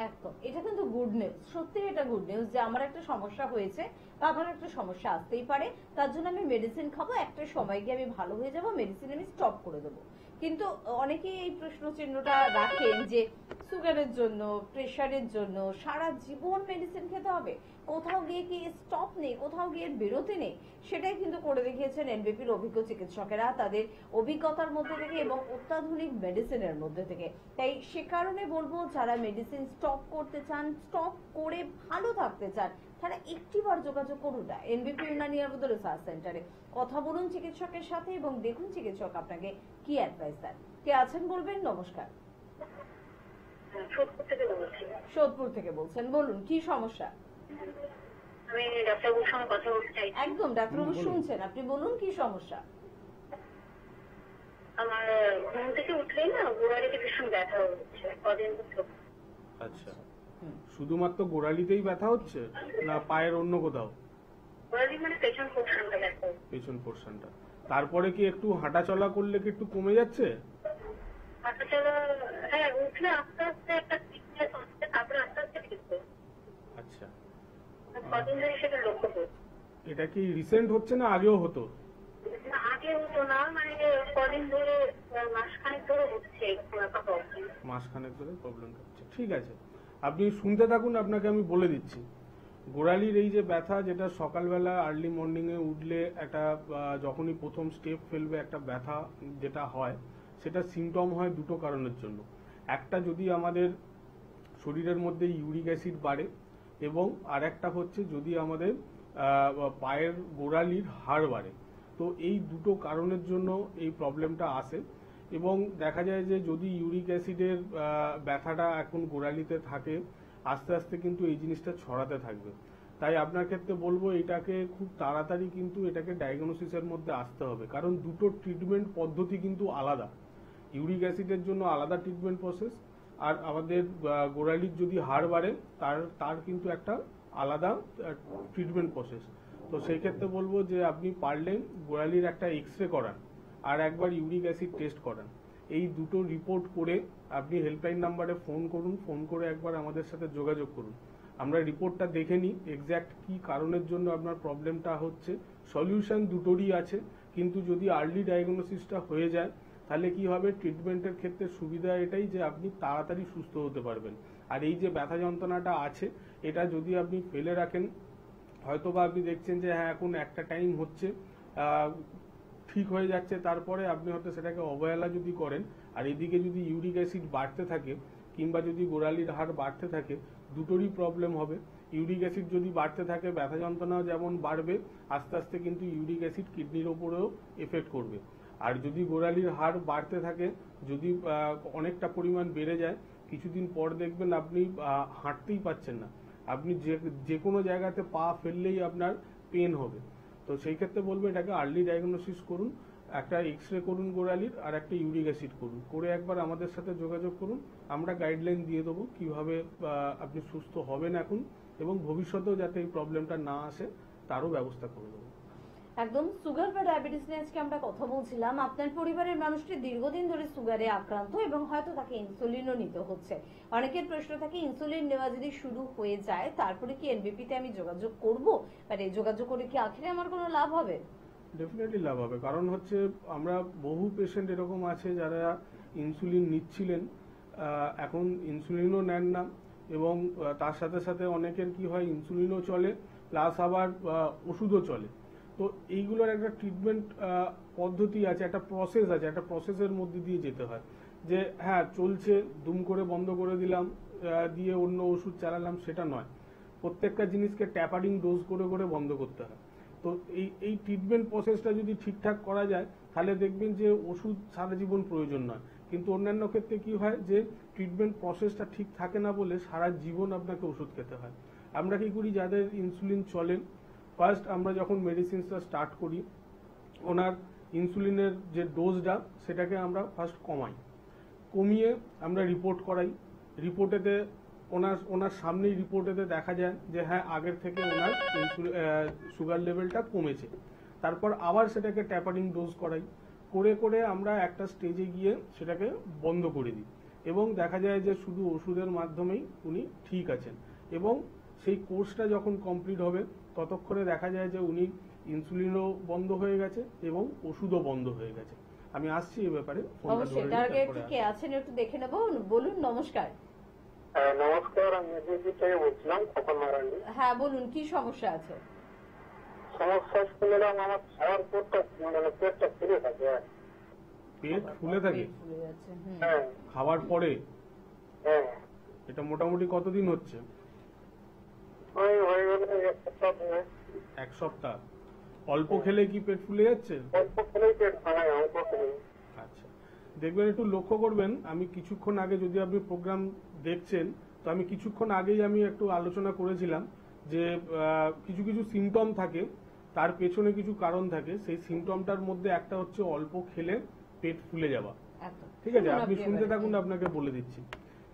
Speaker 9: একদম, এটা কিন্তু গুড নিউজ, সত্যি এটা গুড নিউজ যে আমার একটা সমস্যা হয়েছে বা আমার একটা সমস্যা আসতেই পারে, তার জন্য আমি মেডিসিন খাবো, একটা সময় গিয়ে আমি ভালো হয়ে যাব, মেডিসিন আমি স্টপ করে দেবো। কিন্তু অনেকেই এই প্রশ্ন চিহ্নটা রাখেন যে সুগারের জন্য, প্রেশারের জন্য সারা জীবন মেডিসিন খেতে হবে, কোথাও গিয়ে কি স্টপ নেই, কোথাও গিয়ে বিরতি নেই। সেটাই কিন্তু করে দেখিয়েছেন এনবিপির অভিজ্ঞ চিকিৎসকেরা তাদের অভিজ্ঞতার মধ্যে থেকে এবং অত্যাধুনিক মেডিসিনের মধ্যে থেকে। তাই সে কারণে বলবো, যারা মেডিসিন স্টপ করতে চান, স্টপ করে ভালো থাকতে চান, তারা একটিবার যোগাযোগ করুন না এনবিপি ইউনানি আয়ুর্বেদ রিসার্চ সেন্টারে। কথা বলুন চিকিৎসকের সাথে এবং দেখুন চিকিৎসক আপনাকে কি অ্যাডভাইস দেন। কে আছেন বলবেন? নমস্কার। সোদপুর থেকে বলছেন, বলুন কি সমস্যা?
Speaker 12: আমি ডাক্তারবাবুর সঙ্গে কথা বলতে চাই।
Speaker 9: একদম, ডাক্তারবাবু শুনছেন, আপনি বলুন কি সমস্যা।
Speaker 12: আমার ঘুম থেকে উঠলেই না গোড়ালিতে ভীষণ ব্যথা হচ্ছে কদিন ধরে।
Speaker 10: আচ্ছা, শুধুমাত্র গোড়ালিতেই ব্যথা হচ্ছে না পায়ের অন্য কোথাও?
Speaker 12: গোড়ালি মানে পেছন পোর্শনটা ব্যথা।
Speaker 10: পেছন পোর্শনটা। তারপরে কি একটু হাঁটাচলা করলে কি একটু কমে যাচ্ছে?
Speaker 12: হাঁটাচলা, হ্যাঁ, উঠলে আস্তে আস্তে একটা ফিটনেস হচ্ছে, তারপরে আস্তে আস্তে ঠিক হচ্ছে।
Speaker 10: আচ্ছা,
Speaker 12: কদিন ধরে সেটা লক্ষ্য করছি।
Speaker 10: এটা কি রিসেন্ট হচ্ছে না আগেও হতো?
Speaker 12: আগে হতো না, মানে কদিন ধরে, মাসখানেক ধরে হচ্ছে।
Speaker 10: মাসখানেক ধরে প্রবলেম হচ্ছে, ঠিক আছে। আপনি শুনতে থাকুন, আপনাকে আমি বলে দিচ্ছি। গোড়ালির এই যে ব্যথা, যেটা সকালবেলা আর্লি মর্নিং এ উঠলে একটা যখনই প্রথম স্টেপ ফেলবে একটা ব্যথা যেটা হয়, সেটা সিমটম হয় দুটো কারণের জন্য। একটা, যদি আমাদের শরীরের মধ্যে ইউরিক অ্যাসিড বাড়ে, এবং আরেকটা হচ্ছে যদি আমাদের পায়ের গোড়ালির হাড় বাড়ে। তো এই দুটো কারণের জন্য এই প্রবলেমটা আসে। এবং দেখা যায় যে যদি ইউরিক অ্যাসিডের ব্যথাটা এখন গোড়ালিতে থাকে, আস্তে আস্তে কিন্তু এই জিনিসটা ছড়াতে থাকবে। তাই আপনার ক্ষেত্রে বলবো এটাকে খুব তাড়াতাড়ি কিন্তু এটাকে ডায়াগনোসিসের মধ্যে আসতে হবে, কারণ দুটো ট্রিটমেন্ট পদ্ধতি কিন্তু আলাদা। ইউরিক অ্যাসিডের জন্য আলাদা ট্রিটমেন্ট প্রসেস, আর আমাদের গোড়ালির যদি হাড় বাড়ে তার কিন্তু একটা আলাদা ট্রিটমেন্ট প্রসেস। তো সেই ক্ষেত্রে বলবো যে আপনি পারলে গোড়ালির একটা এক্সরে করান আর একবার ইউরিক অ্যাসিড টেস্ট করান। এই দুটো রিপোর্ট করে আপনি হেল্পলাইন নাম্বারে ফোন করুন, ফোন করে একবার আমাদের সাথে যোগাযোগ করুন। আমরা রিপোর্টটা দেখে নিই এক্স্যাক্ট কি কারণের জন্য আপনার প্রবলেমটা হচ্ছে। সলিউশন দুটোরই আছে, কিন্তু যদি আর্লি ডায়াগনোসিসটা হয়ে যায় তাহলে কি হবে, ট্রিটমেন্টের ক্ষেত্রে সুবিধা এটাই যে আপনি তাড়াতাড়ি সুস্থ হতে পারবেন। আর এই যে ব্যথা যন্ত্রণাটা আছে এটা যদি আপনি ফেলে রাখেন, হয়তোবা আপনি দেখছেন যে হ্যাঁ এখন একটা টাইম হচ্ছে ঠিক হয়ে যাচ্ছে, তারপরে আপনি হয়তো সেটাকে অবহেলা যদি করেন আর এদিকে যদি ইউরিক অ্যাসিড বাড়তে থাকে কিংবা যদি গোড়ালির হাড় বাড়তে থাকে, দুটোরই প্রবলেম হবে। ইউরিক অ্যাসিড যদি বাড়তে থাকে ব্যথা যন্ত্রণাও যেমন বাড়বে, আস্তে আস্তে কিন্তু ইউরিক অ্যাসিড কিডনির ওপরেও এফেক্ট করবে। আর যদি গোড়ালির হাড় বাড়তে থাকে, যদি অনেকটা পরিমাণ বেড়ে যায়, কিছুদিন পর দেখবেন আপনি হাঁটতেই পাচ্ছেন না, আপনি যে কোনো জায়গাতে পা ফেললেই আপনার পেন হবে। তো সেই ক্ষেত্রে বলবো এটাকে আর্লি ডায়াগনোসিস করুন, একটা এক্সরে করুন গোড়ালির আর একটা ইউরিক অ্যাসিড করুন, করে একবার আমাদের সাথে যোগাযোগ করুন। আমরা গাইডলাইন দিয়ে দেবো কিভাবে আপনি সুস্থ হবেন এখন, এবং ভবিষ্যতেও যাতে এই প্রবলেমটা না আসে তারও ব্যবস্থা করে দেবো।
Speaker 9: একদম সুগার বা ডায়াবেটিস নিয়ে আজকে আমরা কথা বলছিলাম। আপনার পরিবারের মানুষটি দীর্ঘদিন ধরে সুগারে আক্রান্ত এবং হয়তো তাকে ইনসুলিনও নিতে হচ্ছে। অনেকের প্রশ্ন থাকে ইনসুলিন নেওয়া যদি শুরু হয়ে যায় তারপরে কি এনবিপি তে আমি যোগাযোগ করব, মানে যোগাযোগ করে কি আখেরে আমার কোনো লাভ হবে?
Speaker 10: ডেফিনেটলি লাভ হবে, কারণ হচ্ছে আমরা বহু পেশেন্ট এরকম আছে যারা ইনসুলিন নিচ্ছিলেন, এখন ইনসুলিনও নেন না, এবং তার সাথে সাথে অনেকের কি হয় ইনসুলিনও চলে প্লাস আবার ওষুধও চলে। তো এইগুলোর একটা ট্রিটমেন্ট পদ্ধতি আছে, একটা প্রসেস আছে, একটা প্রসেসের মধ্যে দিয়ে যেতে হয়। যে হ্যাঁ চলছে দুম করে বন্ধ করে দিলাম দিয়ে অন্য ওষুধ চালালাম, সেটা নয়। প্রত্যেকটা জিনিসকে ট্যাপারিং ডোজ করে করে বন্ধ করতে হয়। তো এই ট্রিটমেন্ট প্রসেসটা যদি ঠিকঠাক করা যায় তাহলে দেখবেন যে ওষুধ সারা জীবন প্রয়োজন নয়। কিন্তু অন্যান্য ক্ষেত্রে কি হয় যে ট্রিটমেন্ট প্রসেসটা ঠিক থাকে না বলে সারা জীবন আপনাকে ওষুধ খেতে হয়। আমরা কি করি, যাদের ইনসুলিন চলেন, ফার্স্ট আমরা যখন মেডিসিনসটা স্টার্ট করি ওনার ইনসুলিনের যে ডোজটা সেটাকে আমরা ফার্স্ট কমিয়ে আমরা রিপোর্ট করাই। রিপোর্টেতে ওনার সামনেই রিপোর্টেতে দেখা যায় যে হ্যাঁ আগের থেকে ওনার সুগার লেভেলটা কমেছে। তারপর আবার সেটাকে ট্যাপারিং ডোজ করাই, করে করে আমরা একটা স্টেজে গিয়ে সেটাকে বন্ধ করে দিই, এবং দেখা যায় যে শুধু ওষুধের মাধ্যমেই উনি ঠিক আছেন। এবং সেই কোর্সটা যখন কমপ্লিট হবে ততক্ষণে দেখা যায় যে উনি ইনসুলিনও বন্ধ হয়ে গেছে এবং ওষুধও বন্ধ হয়ে গেছে। আমি আসছি এ ব্যাপারে।
Speaker 9: অবশ্যই, তার আগে কে আছেন একটু দেখে নেব। বলুন। নমস্কার।
Speaker 11: নমস্কার, আমি মেদিনীপুর থেকে বলছিলাম, খোকন মারান্ডি।
Speaker 9: হ্যাঁ বলুন, কি সমস্যা আছে?
Speaker 11: সমস্যা শুনলাম আমার খাওয়ার পরটা মানে পেটটা ফুলে থাকে।
Speaker 10: পেট ফুলে থাকে?
Speaker 11: হ্যাঁ।
Speaker 10: খাওয়ার পরে?
Speaker 11: হ্যাঁ।
Speaker 10: এটা মোটামুটি কতদিন হচ্ছে?
Speaker 11: হয়ে গেল এক সপ্তাহ।
Speaker 10: অল্প খেলে কি পেট ফুলে যাচ্ছে?
Speaker 11: অল্প খেলেই পেট ভাঙায়, অল্প খেলে।
Speaker 10: আচ্ছা, দেখবেন একটু লক্ষ্য করবেন, আমি কিছুক্ষণ আগে, যদি আপনি প্রোগ্রাম দেখছেন তো আমি কিছুক্ষণ আগেই আমি একটু আলোচনা করেছিলাম যে কিছু কিছু সিমটম থাকে, তার পেছনে কিছু কারণ থাকে। সেই সিমটমটার মধ্যে একটা হচ্ছে অল্প খেলে পেট ফুলে যাওয়া। ঠিক আছে, আপনি শুনতে থাকুন, আপনাকে বলে দিচ্ছি।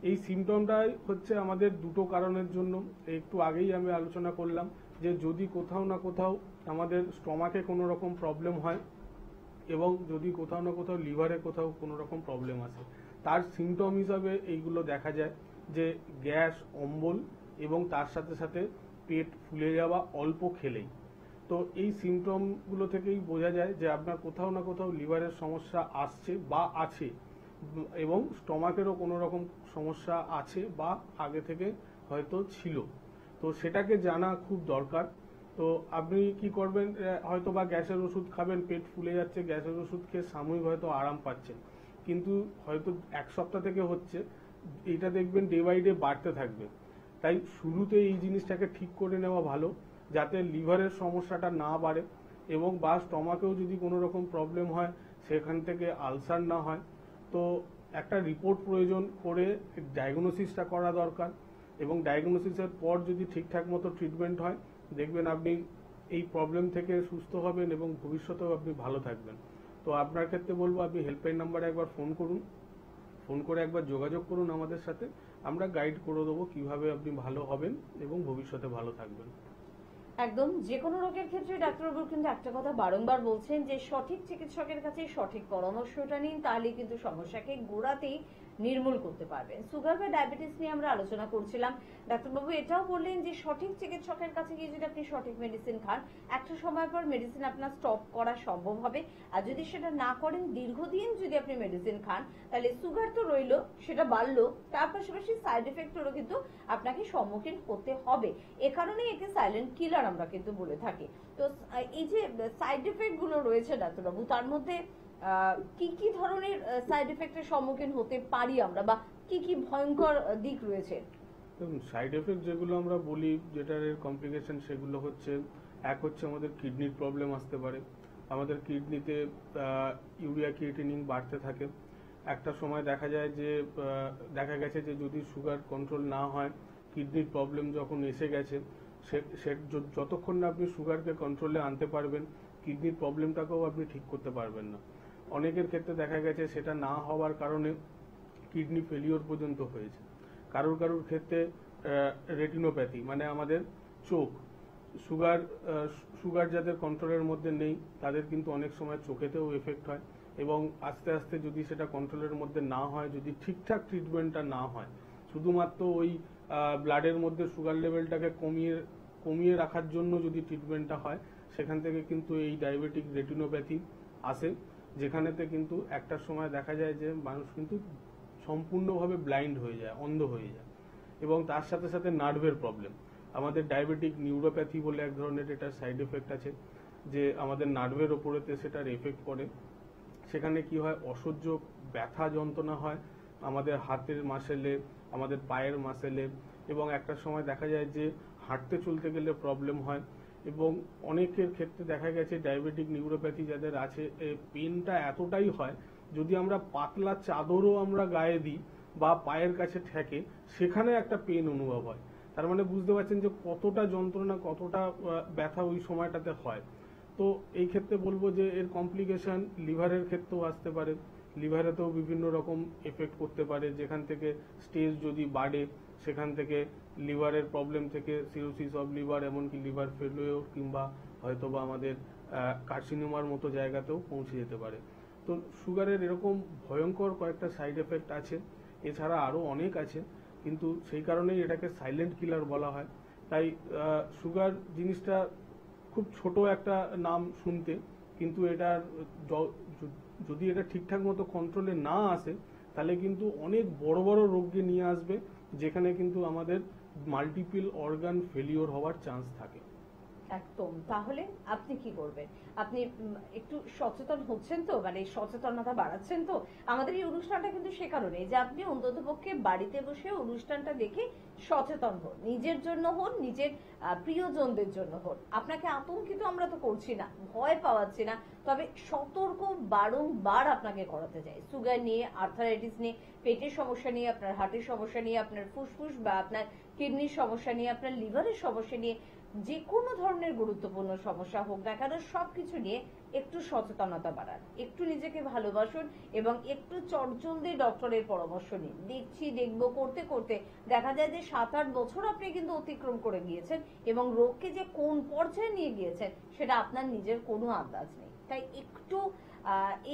Speaker 10: এই সিমটমটাই হচ্ছে আমাদের দুটো কারণের জন্য। একটু আগেই আমি আলোচনা করলাম যে যদি কোথাও না কোথাও আমাদের স্টমাকে কোনো রকম প্রবলেম হয় এবং যদি কোথাও না কোথাও লিভারে কোথাও কোনো রকম প্রবলেম আসে, তার সিমটম হিসাবে এইগুলো দেখা যায় যে গ্যাস, অম্বল এবং তার সাথে সাথে পেট ফুলে যাওয়া অল্প খেলেই। তো এই সিমটমগুলো থেকেই বোঝা যায় যে আপনার কোথাও না কোথাও লিভারের সমস্যা আসছে বা আছে, এবং স্টমাকেরও কোনো রকম সমস্যা আছে বা আগে থেকে হয়তো ছিল। তো সেটাকে জানা খুব দরকার। তো আপনি কি করবেন, হয়তো বা গ্যাসের ওষুধ খাবেন, পেট ফুলে যাচ্ছে, গ্যাসের ওষুধ খেয়ে সাময়িক হয়তো আরাম পাচ্ছেন, কিন্তু হয়তো এক সপ্তাহ থেকে হচ্ছে, এটা দেখবেন ডে বাই ডে বাড়তে থাকবে। তাই শুরুতে এই জিনিসটাকে ঠিক করে নেওয়া ভালো, যাতে লিভারের সমস্যাটা না বাড়ে, এবং বা স্টমাকেও যদি কোনো রকম প্রবলেম হয় সেখান থেকে আলসার না হয়। তো একটা রিপোর্ট প্রয়োজন, করে ডায়াগনোসিসটা করা দরকার, এবং ডায়াগনোসিসের পর যদি ঠিকঠাক মতো ট্রিটমেন্ট হয় দেখবেন আপনি এই প্রবলেম থেকে সুস্থ হবেন এবং ভবিষ্যতেও আপনি ভালো থাকবেন। তো আপনার ক্ষেত্রে বলবো আপনি হেল্পলাইন নাম্বারে একবার ফোন করুন, ফোন করে একবার যোগাযোগ করুন আমাদের সাথে, আমরা গাইড করে দেবো কিভাবে আপনি ভালো হবেন এবং ভবিষ্যতে ভালো থাকবেন।
Speaker 9: একদম যে কোনো রোগের ক্ষেত্রে ডাক্তারবাবু কিন্তু একটা কথা বারংবার বলছেন যে সঠিক চিকিৎসকের কাছে সঠিক পরামর্শটা নিন, তাহলে কিন্তু সমস্যাকে গোড়াতেই নির্মূল করতে পারবেন। সুগার বা ডায়াবেটিস নিয়ে আমরা আলোচনা করছিলাম, ডাক্তারবাবু এটাও বললেন যে সঠিক চিকিৎসকের কাছে গিয়ে যদি আপনি সঠিক মেডিসিন খান, একটা সময় পর মেডিসিন আপনার স্টপ করা সম্ভব হবে। আর যদি সেটা না করেন, দীর্ঘদিন যদি আপনি মেডিসিন খান, তাহলে সুগার তো রইলো, সেটা বাড়লো, তার পাশাপাশি সাইড এফেক্টেরও কিন্তু আপনাকে সম্মুখীন হতে হবে। এ কারণেই একে সাইলেন্ট কিলার আমরা কিন্তু বলে থাকি। তো এই যে সাইড এফেক্ট গুলো রয়েছে ডাক্তারবাবু, তার মধ্যে কি কি ধরনের সাইড এফেক্টের সম্মুখীন হতে পারি আমরা, বা কি কি ভয়ঙ্কর দিক রয়েছে?
Speaker 10: সাইড এফেক্ট যেগুলো আমরা বলি, যেটার কমপ্লিকেশন, সেগুলো হচ্ছে এক হচ্ছে আমাদের কিডনির প্রবলেম আসতে পারে। আমাদের কিডনিতে ইউরিয়া ক্রিয়েটিনিন বাড়তে থাকে। একটা সময় দেখা গেছে যে যদি সুগার কন্ট্রোল না হয়, কিডনির প্রবলেম যখন এসে গেছে, যতক্ষণ না আপনি সুগারকে কন্ট্রোলে আনতে পারবেন, কিডনির প্রবলেমটাকেও আপনি ঠিক করতে পারবেন না। অনেকের ক্ষেত্রে দেখা গেছে সেটা না হওয়ার কারণে কিডনি ফেলিওর পর্যন্ত হয়েছে। কারোর ক্ষেত্রে রেটিনোপ্যাথি, মানে আমাদের চোখ, সুগার যাদের কন্ট্রোলের মধ্যে নেই তাদের কিন্তু অনেক সময় চোখেতেও এফেক্ট হয়, এবং আস্তে আস্তে যদি সেটা কন্ট্রোলের মধ্যে না হয়, যদি ঠিকঠাক ট্রিটমেন্টটা না হয়, শুধুমাত্র ওই ব্লাডের মধ্যে সুগার লেভেলটাকে কমিয়ে রাখার জন্য যদি ট্রিটমেন্টটা হয়, সেখান থেকে কিন্তু এই ডায়াবেটিক রেটিনোপ্যাথি আসে, যেখানেতে কিন্তু একটা সময় দেখা যায় যে মানুষ কিন্তু সম্পূর্ণভাবে ব্লাইন্ড হয়ে যায়, অন্ধ হয়ে যায়। এবং তার সাথে সাথে নার্ভের প্রবলেম, আমাদের ডায়াবেটিক নিউরোপ্যাথি বলে এক ধরনের এটা সাইড এফেক্ট আছে, যে আমাদের নার্ভের ওপরেতে সেটার এফেক্ট করে। সেখানে কি হয়, অসহ্য ব্যথা যন্ত্রণা হয় আমাদের হাতের মাসেলে, আমাদের পায়ের মাসেলে, এবং একটা সময় দেখা যায় যে হাঁটতে চলতে গেলে প্রবলেম হয়। এবং অনেকের ক্ষেত্রে দেখা গেছে ডায়াবেটিক নিউরোপ্যাথি যাদের আছে, পেনটা এতটাই হয়, যদি আমরা পাতলা চাদরও আমরা গায়ে দিই বা পায়ের কাছে ঠেকে, সেখানে একটা পেন অনুভব হয়। তার মানে বুঝতে পারছেন যে কতটা যন্ত্রণা, কতটা ব্যথা ওই সময়টাতে হয়। তো এই ক্ষেত্রে বলবো যে এর কমপ্লিকেশন লিভারের ক্ষেত্রেও আসতে পারে, লিভারেতেও বিভিন্ন রকম এফেক্ট করতে পারে, যেখান থেকে স্টেজ যদি বাড়ে, সেখান থেকে লিভারের প্রবলেম থেকে সিরোসিস অফ লিভার, এমনকি লিভার ফেলিওর, কিংবা হয়তোবা আমাদের কার্সিনোমার মতো জায়গাতেও পৌঁছে যেতে পারে। তো সুগারের এরকম ভয়ঙ্কর কয়েকটা সাইড এফেক্ট আছে, এছাড়া আরো অনেক আছে, কিন্তু সেই কারণেই এটাকে সাইলেন্ট কিলার বলা হয়। তাই সুগার জিনিসটা খুব ছোট একটা নাম শুনতে, কিন্তু এটার যদি এটা ঠিকঠাক মতো কন্ট্রোলে না আসে, তাহলে কিন্তু অনেক বড় বড় রোগকে নিয়ে আসবে, যেখানে কিন্তু আমাদের মাল্টিপল অর্গান ফেলিওর হওয়ার চান্স থাকে।
Speaker 9: একদম। তাহলে আপনি কি করবেন? আপনি একটু সচেতন হচ্ছেন তো, মানে সচেতনতা বাড়াচ্ছেন তো? আমাদের এই অনুষ্ঠানটা কিন্তু সে কারণে যে আপনি অন্ততপক্ষে বাড়িতে বসে অনুষ্ঠানটা দেখে সচেতন হন, নিজের জন্য হন, নিজের প্রিয়জনদের জন্য হন। আপনাকে আতঙ্কিত আমরা তো করছি না, ভয় পাওয়াচ্ছি না, তবে সতর্ক বারংবার আপনাকে করাতে চাই। সুগার নিয়ে, আর্থারাইটিস নিয়ে, পেটের সমস্যা নিয়ে, আপনার হার্টের সমস্যা নিয়ে, আপনার ফুসফুস বা আপনার কিডনির সমস্যা নিয়ে, আপনার লিভারের সমস্যা নিয়ে, যে কোনো ধরনের গুরুত্বপূর্ণ সমস্যা হোক না কেন, সবকিছু নিয়ে একটু সচেতনতা বাড়ান, একটু নিজেকে ভালোবাসুন, এবং একটু চটজলদি ডক্টরের পরামর্শ নিন। দেখবো করতে করতে দেখা যায় যে 7-8 বছর আপনি কিন্তু অতিক্রম করে গিয়েছেন, এবং রোগকে যে কোন পর্যায়ে নিয়ে গিয়েছেন সেটা আপনার নিজের কোনো আন্দাজ নেই। তাই একটু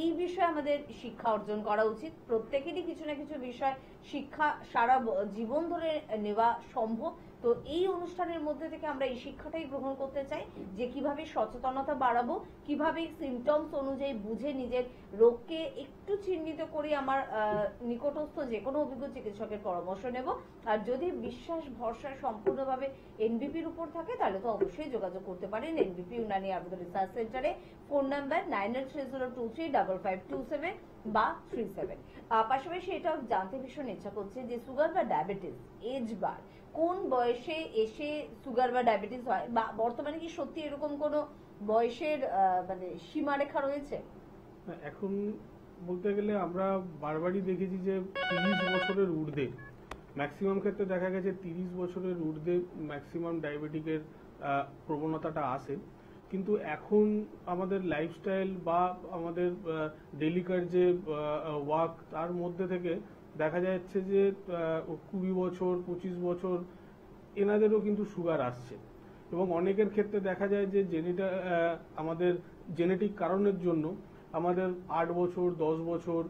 Speaker 9: এই বিষয়ে আমাদের শিক্ষা অর্জন করা উচিত। প্রত্যেকেরই কিছু না কিছু বিষয় শিক্ষা সারা জীবন ধরে নেওয়া সম্ভব। তো এই অনুষ্ঠানের মধ্যে থেকে আমরা এই শিক্ষাটাই গ্রহণ করতে চাই, যে কিভাবে সচেতনতা বাড়াবো, কিভাবে সিমটমস অনুযায়ী বুঝে নিজের রোগকে একটু চিহ্নিত করে আমার নিকটস্থ যে কোনো অভিজ্ঞ চিকিৎসকের পরামর্শ নেব। আর যদি বিশ্বাস ভরসা সম্পূর্ণভাবে এনবিপির উপর থাকে, তাহলে তো অবশ্যই যোগাযোগ করতে পারেন এনবিপি ইউনানি আয়ুর্বেদ রিসার্চ সেন্টারে। ফোন নাম্বার 9830235527 বা 37। পাশাপাশি এটাও জানতে ভীষণ ইচ্ছা করছে যে সুগার বা ডায়াবেটিস এজ বার কোন বয়সে এসে সুগার বা ডায়াবেটিস হয়, বা বর্তমানে কি সত্যি এরকম কোনো বয়সের মানে সীমারেখা রয়েছে?
Speaker 10: এখন বলতে গেলে আমরা বারবারই দেখেছি যে 30 বছরের ঊর্ধ্বে, ম্যাক্সিমাম ক্ষেত্রে দেখা গেছে 30 বছরের ঊর্ধ্বে ম্যাক্সিমাম ডায়াবেটিকের প্রবণতাটা আসে। কিন্তু এখন আমাদের লাইফস্টাইল বা আমাদের ডেলিকার যে ওয়ার্ক তার মধ্যে থেকে দেখা যাচ্ছে যে 20 বছর 25 বছর এনাদেরও কিন্তু সুগার আসছে, এবং অনেকের ক্ষেত্রে দেখা যায় যে আমাদের জেনেটিক কারণের জন্য আমাদের 8 বছর 10 বছর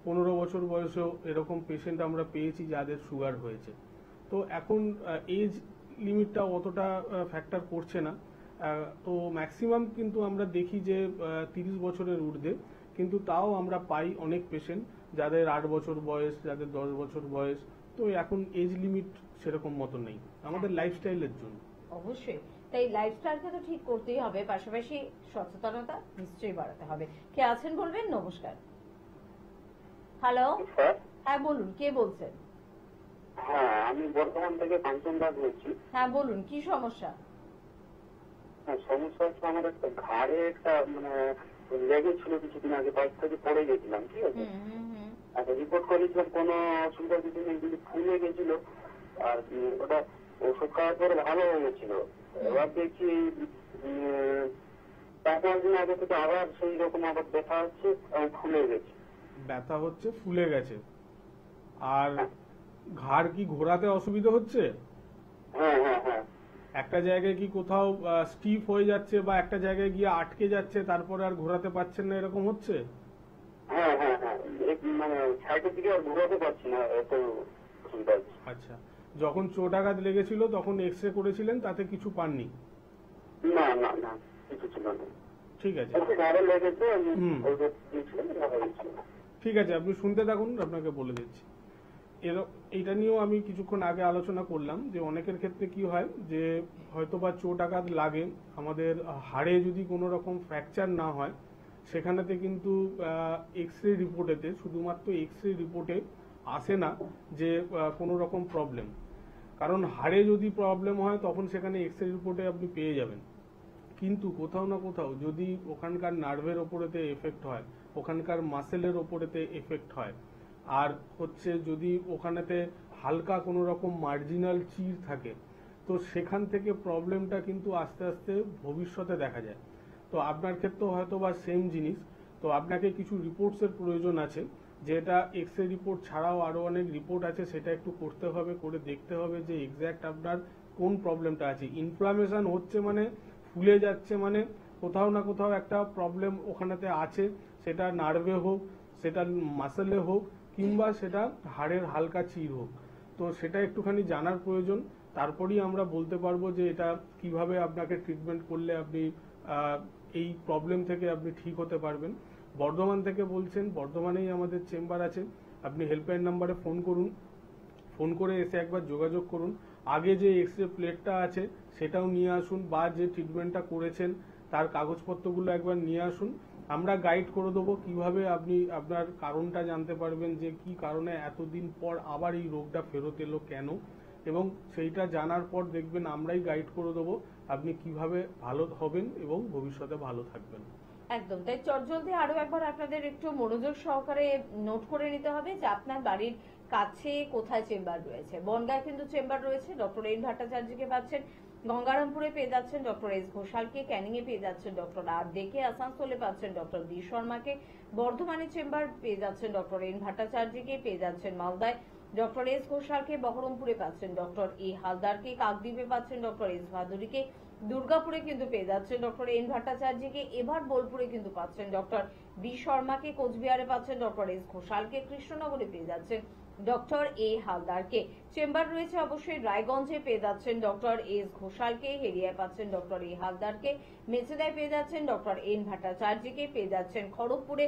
Speaker 10: 15 বছর বয়সেও এরকম পেশেন্ট আমরা পেয়েছি যাদের সুগার হয়েছে। তো এখন এজ লিমিটটা অতটা ফ্যাক্টর করছে না। তো ম্যাক্সিমাম কিন্তু আমরা দেখি যে 30 বছরের ঊর্ধ্বে, কিন্তু তাও আমরা পাই অনেক পেশেন্ট যাদের 8 বছর বয়স, যাদের 10 বছর বয়স। তো এখন এজ লিমিট সেরকম মতো নেই আমাদের লাইফস্টাইলের জন্য।
Speaker 9: অবশ্যই, তাই লাইফস্টাইলকে তো ঠিক করতেই হবে, পাশাপাশি সচেতনতা নিশ্চয়ই বাড়াতে হবে। কে আছেন বলবেন? নমস্কার। হ্যালো, হ্যাঁ বলুন, কে বলছেন?
Speaker 11: হ্যাঁ, আমি বর্ধমান থেকে কাঞ্চন দাস বলছি।
Speaker 9: হ্যাঁ বলুন, কি সমস্যা?
Speaker 11: হ্যাঁ, সমস্যা হচ্ছে আমার একটা ঘাড়ে একটা লেগেছিল কিছুদিন আগে, বাইক থেকে পড়ে গেছিলাম, ঠিক আছে? আচ্ছা, রিপোর্ট করেছিলাম, কোনো অসুবিধা কিছু নেই, কিন্তু ফুলে গেছিল। আর ওটা ওষুধ খাওয়ার পরে ভালো হয়ে গেছিল। এবার দেখছি 4-5 দিন আগে থেকে আবার সেই রকম আবার ব্যথা হচ্ছে এবং ফুলে গেছে।
Speaker 10: ব্যথা হচ্ছে, ফুলে গেছে। আর ঘাড় কি ঘোরাতে অসুবিধা হচ্ছে?
Speaker 11: হ্যাঁ হ্যাঁ হ্যাঁ।
Speaker 10: একটা জায়গায় কি কোথাও স্টিফ হয়ে যাচ্ছে বা একটা জায়গায় গিয়ে আটকে যাচ্ছে, তারপরে আর ঘোরাতে পারছেন না, এরকম হচ্ছে?
Speaker 11: হ্যাঁ হ্যাঁ হ্যাঁ, সাইডের দিকে আর ঘোরাতে পারছি না, এত অসুবিধা হচ্ছে।
Speaker 10: আচ্ছা, যখন চোটাঘাত লেগেছিল তখন এক্সরে করেছিলেন, তাতে কিছু পাননি?
Speaker 11: না না না, কিছু ছিল না।
Speaker 10: ঠিক আছে, ঠিক আছে, আপনি শুনতে থাকুন, আপনাকে বলে দিচ্ছি। এইটা নিয়েও আমি কিছুক্ষণ আগে আলোচনা করলাম যে অনেকের ক্ষেত্রে কি হয় যে হয়তো বা চোটাঘাত লাগে, আমাদের হাড়ে যদি কোনো রকম ফ্র্যাকচার না হয় সেখানেতে কিন্তু এক্সরে রিপোর্টেতে, শুধুমাত্র এক্সরে রিপোর্টে আসে না যে কোনো রকম প্রবলেম। কারণ হাড়ে যদি প্রবলেম হয় তখন সেখানে এক্সরে রিপোর্টে আপনি পেয়ে যাবেন। কিন্তু কোথাও না কোথাও যদি ওখানকার নার্ভের ওপরেতে এফেক্ট হয়, ওখানকার মাসেলের ওপরেতে এফেক্ট হয়, আর হচ্ছে যদি ওখানেতে হালকা কোনো রকম মার্জিনাল চির থাকে, তো সেখান থেকে প্রবলেমটা কিন্তু আস্তে আস্তে ভবিষ্যতে দেখা যায়। তো আপনার ক্ষেত্রেও হয়তো বা সেম জিনিস। তো আপনাকে কিছু রিপোর্টসের প্রয়োজন আছে, যেটা এক্সরে রিপোর্ট ছাড়াও আরো অনেক রিপোর্ট আছে, সেটা একটু করতে হবে, করে দেখতে হবে যে এক্স্যাক্ট আপনার কোন প্রবলেমটা আছে। ইনফ্লামেশন হচ্ছে মানে, ফুলে যাচ্ছে মানে কোথাও না কোথাও একটা প্রবলেম ওখানেতে আছে, সেটা নার্ভে হোক, সেটা মাসেলে হোক, কিংবা সেটা হাড়ের হালকা চির হোক। তো সেটা একটুখানি জানার প্রয়োজন, তারপরেই আমরা বলতে পারবো যে এটা কিভাবে আপনাকে ট্রিটমেন্ট করলে আপনি এই প্রবলেম থেকে আপনি ঠিক হতে পারবেন। বর্ধমান থেকে বলছেন, বর্ধমানেই আমাদের চেম্বার আছে, আপনি হেল্পলাইন নাম্বারে ফোন করুন, ফোন করে এসে একবার যোগাযোগ করুন। আগে যে এক্সরে প্লেটটা আছে সেটাও নিয়ে আসুন, বা যে ট্রিটমেন্টটা করেছেন তার কাগজপত্রগুলো একবার নিয়ে আসুন। আমরা গাইড করে দেবো কিভাবে আপনি আপনার কারণটা জানতে পারবেন, যে কি কারণে এতদিন পর আবার এই রোগটা ফেরত এলো কেন, এবং সেইটা জানার পর দেখবেন আমরাই গাইড করে দেবো আপনি কিভাবে ভালো হবেন এবং ভবিষ্যতে ভালো থাকবেন।
Speaker 9: একদম তাই। চটজলদি আরো একবার আপনাদের একটু মনোযোগ সহকারে নোট করে নিতে হবে যে আপনার বাড়ির কাছে কোথায় চেম্বার রয়েছে। বনগাঁয় কিন্তু চেম্বার রয়েছে, ডক্টর এন ভট্টাচার্যকে পাচ্ছেন। গঙ্গারামপুরে পেয়ে যাচ্ছেন ডক্টর এস ঘোষালকে, ক্যানিং এ পেয়ে যাচ্ছেন ডক্টর আর ডেকে, আসানসোলে পাচ্ছেন ডক্টর বি শর্মাকে, বর্ধমানে চেম্বার পেয়ে যাচ্ছেন ডক্টর এন ভট্টাচার্যকে, পেয়ে যাচ্ছেন মালদায় ডক্টর এস ঘোষালকে, বহরমপুরে পাচ্ছেন ডক্টর এ হালদারকে, কাকদ্বীপে পাচ্ছেন ডক্টর এস ভাদুরীকে, দুর্গাপুরে কিন্তু পেয়ে যাচ্ছেন ডক্টর এন ভট্টাচার্যকে, এবার বোলপুরে কিন্তু পাচ্ছেন ডক্টর বি শর্মাকে, কোচবিহারে পাচ্ছেন ডক্টর এস ঘোষালকে, কৃষ্ণনগরে পেয়ে যাচ্ছেন ডক্টর এ হালদারকে। চেম্বার রয়েছে অবশ্যই রায়গঞ্জে, পেয়ে যাচ্ছেন ডক্টর এস ঘোষালকে, হেরিয়ায় পাচ্ছেন ডক্টর এ হালদারকে, মেচেদায় পেয়ে যাচ্ছেন ডক্টর এন ভট্টাচার্যকে, পেয়ে যাচ্ছেন খড়গপুরে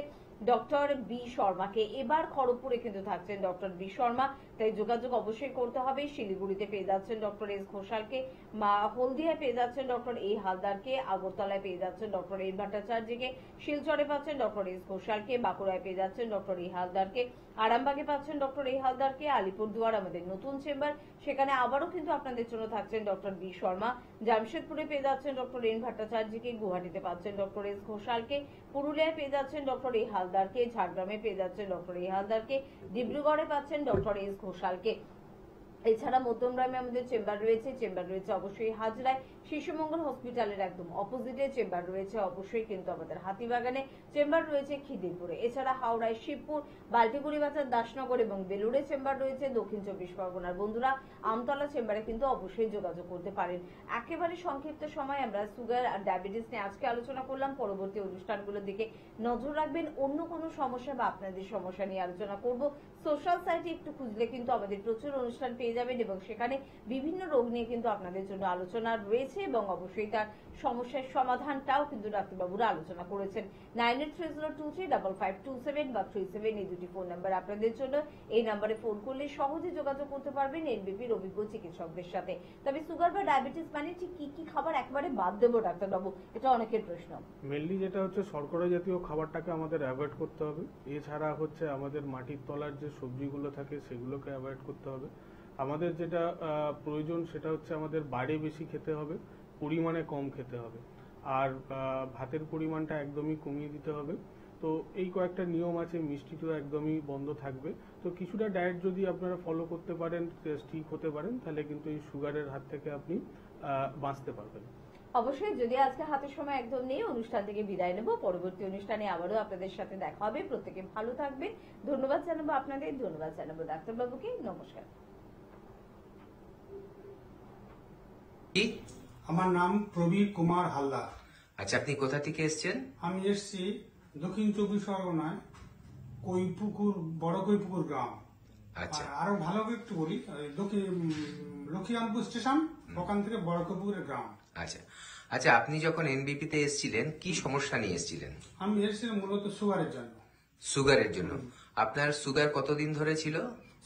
Speaker 9: ডক্টর বি শর্মাকে। এবার খড়গপুরে কিন্তু থাকছেন ডক্টর বি শর্মা, তাই যোগাযোগ অবশ্যই করতে হবে। শিলিগুড়িতে পেয়ে যাচ্ছেন ডক্টর এস ঘোষালকে, হলদিয়ায় পেয়ে যাচ্ছেন ডক্টর এ হালদারকে, আগরতলায় পেয়ে যাচ্ছেন ডক্টর এন ভট্টাচার্যকে, শিলচরে পাচ্ছেন ডক্টর এস ঘোষালকে, বাঁকুড়ায় পেয়ে যাচ্ছেন ডক্টর এ হালদারকে, আরামবাগে পাচ্ছেন ডক্টর এ হালদারকে, আলিপুরদুয়ার আমাদের নতুন চেম্বার, সেখানে আবারও কিন্তু আপনাদের জন্য থাকছেন ডক্টর বি শর্মা, জামশেদপুরে পেয়ে যাচ্ছেন ডক্টর এন ভট্টাচার্যকে, গুয়াহাটিতে পাচ্ছেন ডক্টর এস ঘোষালকে, পুরুলিয়ায় পেয়ে যাচ্ছেন ডক্টর এ হালদারকে, ঝাড়গ্রামে পেয়ে যাচ্ছেন ডক্টর এ হালদারকে, ডিব্রুগড়ে পাচ্ছেন ডক্টর এস ঘোষালকে। এছাড়া মধ্যমগ্রামে আমাদের চেম্বার রয়েছে অবশ্যই হাজরায়, শিশুমঙ্গল হসপিটালের একদম অপোজিটে চেম্বার রয়েছে অবশ্যই কিন্তু আমাদের হাতিবাগানে, চেম্বার রয়েছে খিদিরপুরে, এছাড়া হাওড়ায় শিবপুর, বাল্টিগুড়ি বাজার, দাসনগর এবং বেলুড়ে চেম্বার রয়েছে। দক্ষিণ 24 পরগনার বন্ধুরা আমতলা চেম্বারে কিন্তু অবশ্যই যোগাযোগ করতে পারেন। একেবারে সংক্ষিপ্ত সময় আমরা সুগার আর ডায়াবেটিস নিয়ে আজকে আলোচনা করলাম। পরবর্তী অনুষ্ঠানগুলোর দিকে নজর রাখবেন। অন্য কোনো সমস্যা বা আপনাদের সমস্যা নিয়ে আলোচনা করব। সোশ্যাল সাইটে একটু খুঁজলে কিন্তু আমাদের প্রচুর অনুষ্ঠান পেয়ে যাবেন এবং সেখানে বিভিন্ন রোগ নিয়ে কিন্তু আপনাদের জন্য আলোচনা রয়েছে এবং অবশ্যই তার সমস্যার সমাধানটাও কিন্তু ডাক্তারবাবুরা আলোচনা করেছেন। 9830235527 বা 37 এই দুটি ফোন নাম্বার আপনাদের জন্য। এই নাম্বারে ফোন করলে সহজে যোগাযোগ করতে পারবেন এনবিপির অভিজ্ঞ চিকিৎসকদের সাথে। তবে সুগার বা ডায়াবেটিস মানে ঠিক কি কি খাবার একবারে বাদ দেবো ডাক্তারবাবু, এটা অনেকের প্রশ্ন।
Speaker 10: মেনলি যেটা হচ্ছে শর্করা জাতীয় খাবারটাকে আমাদের অ্যাভয়েড করতে হবে। এছাড়া হচ্ছে আমাদের মাটির তলার যে সবজিগুলো থাকে সেগুলোকে অ্যাভয়েড করতে হবে। আমাদের যেটা প্রয়োজন সেটা হচ্ছে আমাদের বাইরে বেশি খেতে হবে, পরিমাণে কম খেতে হবে, আর ভাতের পরিমাণটা একদমই কমিয়ে দিতে হবে। তো এই কয়েকটা নিয়ম আছে, মিষ্টি তো একদমই বন্ধ থাকবে। তো কিছুটা ডায়েট যদি আপনারা ফলো করতে পারেন, ঠিক হতে পারেন, তাহলে কিন্তু এই সুগারের হাত থেকে আপনি বাঁচতে পারবেন।
Speaker 9: অবশ্যই যদি আজকে হাতের সময় একদম নেই, অনুষ্ঠান থেকে বিদায় নেব। পরবর্তী অনুষ্ঠানে আবারও আপনাদের সাথে দেখা হবে। প্রত্যেকে ভালো থাকবেন। ধন্যবাদ জানাবো আপনাদের, ধন্যবাদ জানাবো ডাক্তারবাবুকে। নমস্কার।
Speaker 13: আমার নাম প্রবীর কুমার হালদার।
Speaker 2: আচ্ছা, আপনি কোথা থেকে এসেছেন?
Speaker 13: আমি এসেছি দক্ষিণ 24 পরগনায় কৈপুকুর, বড় কৈপুকুর গ্রাম।
Speaker 2: আচ্ছা,
Speaker 13: আরো ভালো করে একটু বলি, লক্ষ্মীরামপুর স্টেশন, ওখান থেকে বড় কৈপুকুরের গ্রাম।
Speaker 2: আচ্ছা আচ্ছা, আপনি যখন এনবিপি তে এসেছিলেন কি সমস্যা নিয়ে এসেছিলেন?
Speaker 13: আমি এসেছিলাম মূলত সুগারের জন্য।
Speaker 2: সুগারের জন্য? আপনার সুগার কতদিন ধরে ছিল?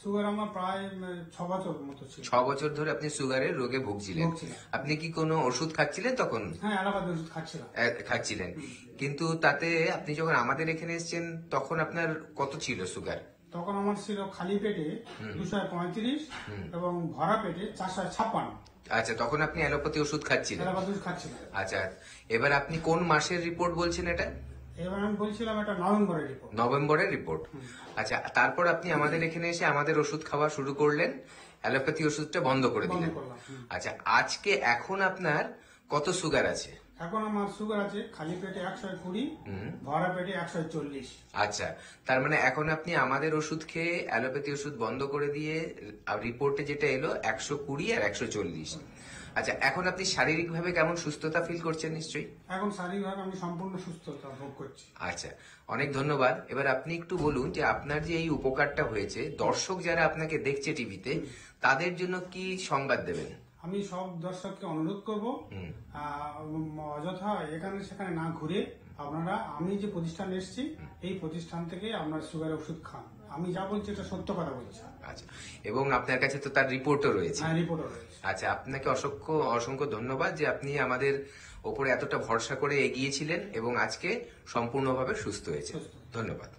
Speaker 13: সুগার আমার প্রায় 6 বছর মতো ছিল।
Speaker 2: 6 বছর ধরে আপনি সুগারের রোগে ভুগছিলেন। আপনি কি কোনো ওষুধ খাচ্ছিলেন তখন?
Speaker 13: হ্যাঁ, অ্যালোপ্যাথি ওষুধ
Speaker 2: খাচ্ছিলেন। কিন্তু তাতে আপনি যখন আমাদের এখানে এসেছেন তখন আপনার কত ছিল সুগার?
Speaker 13: তখন আমার ছিল খালি পেটে 235 এবং ভরা পেটে 456।
Speaker 2: আচ্ছা, তখন আপনি অ্যালোপ্যাথি ওষুধ খাচ্ছিলেন?
Speaker 13: অ্যালোপ্যাথি ওষুধ খাচ্ছিলেন।
Speaker 2: আচ্ছা, এবার আপনি কোন মাসের রিপোর্ট বলছেন এটা?
Speaker 13: এবার আমি বলছিলাম এটা নভেম্বরের রিপোর্ট।
Speaker 2: নভেম্বরের রিপোর্ট। আচ্ছা, তারপর আপনি আমাদের এখানে এসে আমাদের ওষুধ খাওয়া শুরু করলেন, অ্যালোপ্যাথি ওষুধটা বন্ধ করে দিলেন। আচ্ছা, আজকে এখন আপনার কত সুগার আছে?
Speaker 13: এখন আমার সুগার আছে খালি পেটে 120, ভরা পেটে 140।
Speaker 2: আচ্ছা, তার মানে এখন আপনি আমাদের ওষুধ খেয়ে অ্যালোপ্যাথি ওষুধ বন্ধ করে দিয়ে রিপোর্টে যেটা এলো 120 আর 140। আচ্ছা, এখন আপনি শারীরিকভাবে কেমন সুস্থতা ফিল করছেন? নিশ্চয়ই
Speaker 13: এখন শারীরিকভাবে আমি সম্পূর্ণ সুস্থতা ভোগ করছি।
Speaker 2: আচ্ছা, অনেক ধন্যবাদ। এবার আপনি একটু বলুন যে আপনার যে এই উপকারটা হয়েছে, দর্শক যারা আপনাকে দেখছে টিভিতে, তাদের জন্য কি সংবাদ দেবেন?
Speaker 13: আমি সব দর্শককে অনুরোধ করব, অযথা এখানে সেখানে না ঘুরে আপনারা, আমি যে প্রতিষ্ঠানে এসেছি এই প্রতিষ্ঠান থেকে আপনার সুগারের ওষুধ খান। আমি যা বলছি এটা সত্য কথা বলছি।
Speaker 2: আচ্ছা, এবং আপনার কাছে তো তার রিপোর্টও রয়েছে?
Speaker 13: হ্যাঁ, রিপোর্টও রয়েছে।
Speaker 2: আচ্ছা, আপনাকে অসংখ্য অসংখ্য ধন্যবাদ যে আপনি আমাদের ওপরে এতটা ভরসা করে এগিয়েছিলেন এবং আজকে সম্পূর্ণভাবে সুস্থ হয়েছে। ধন্যবাদ।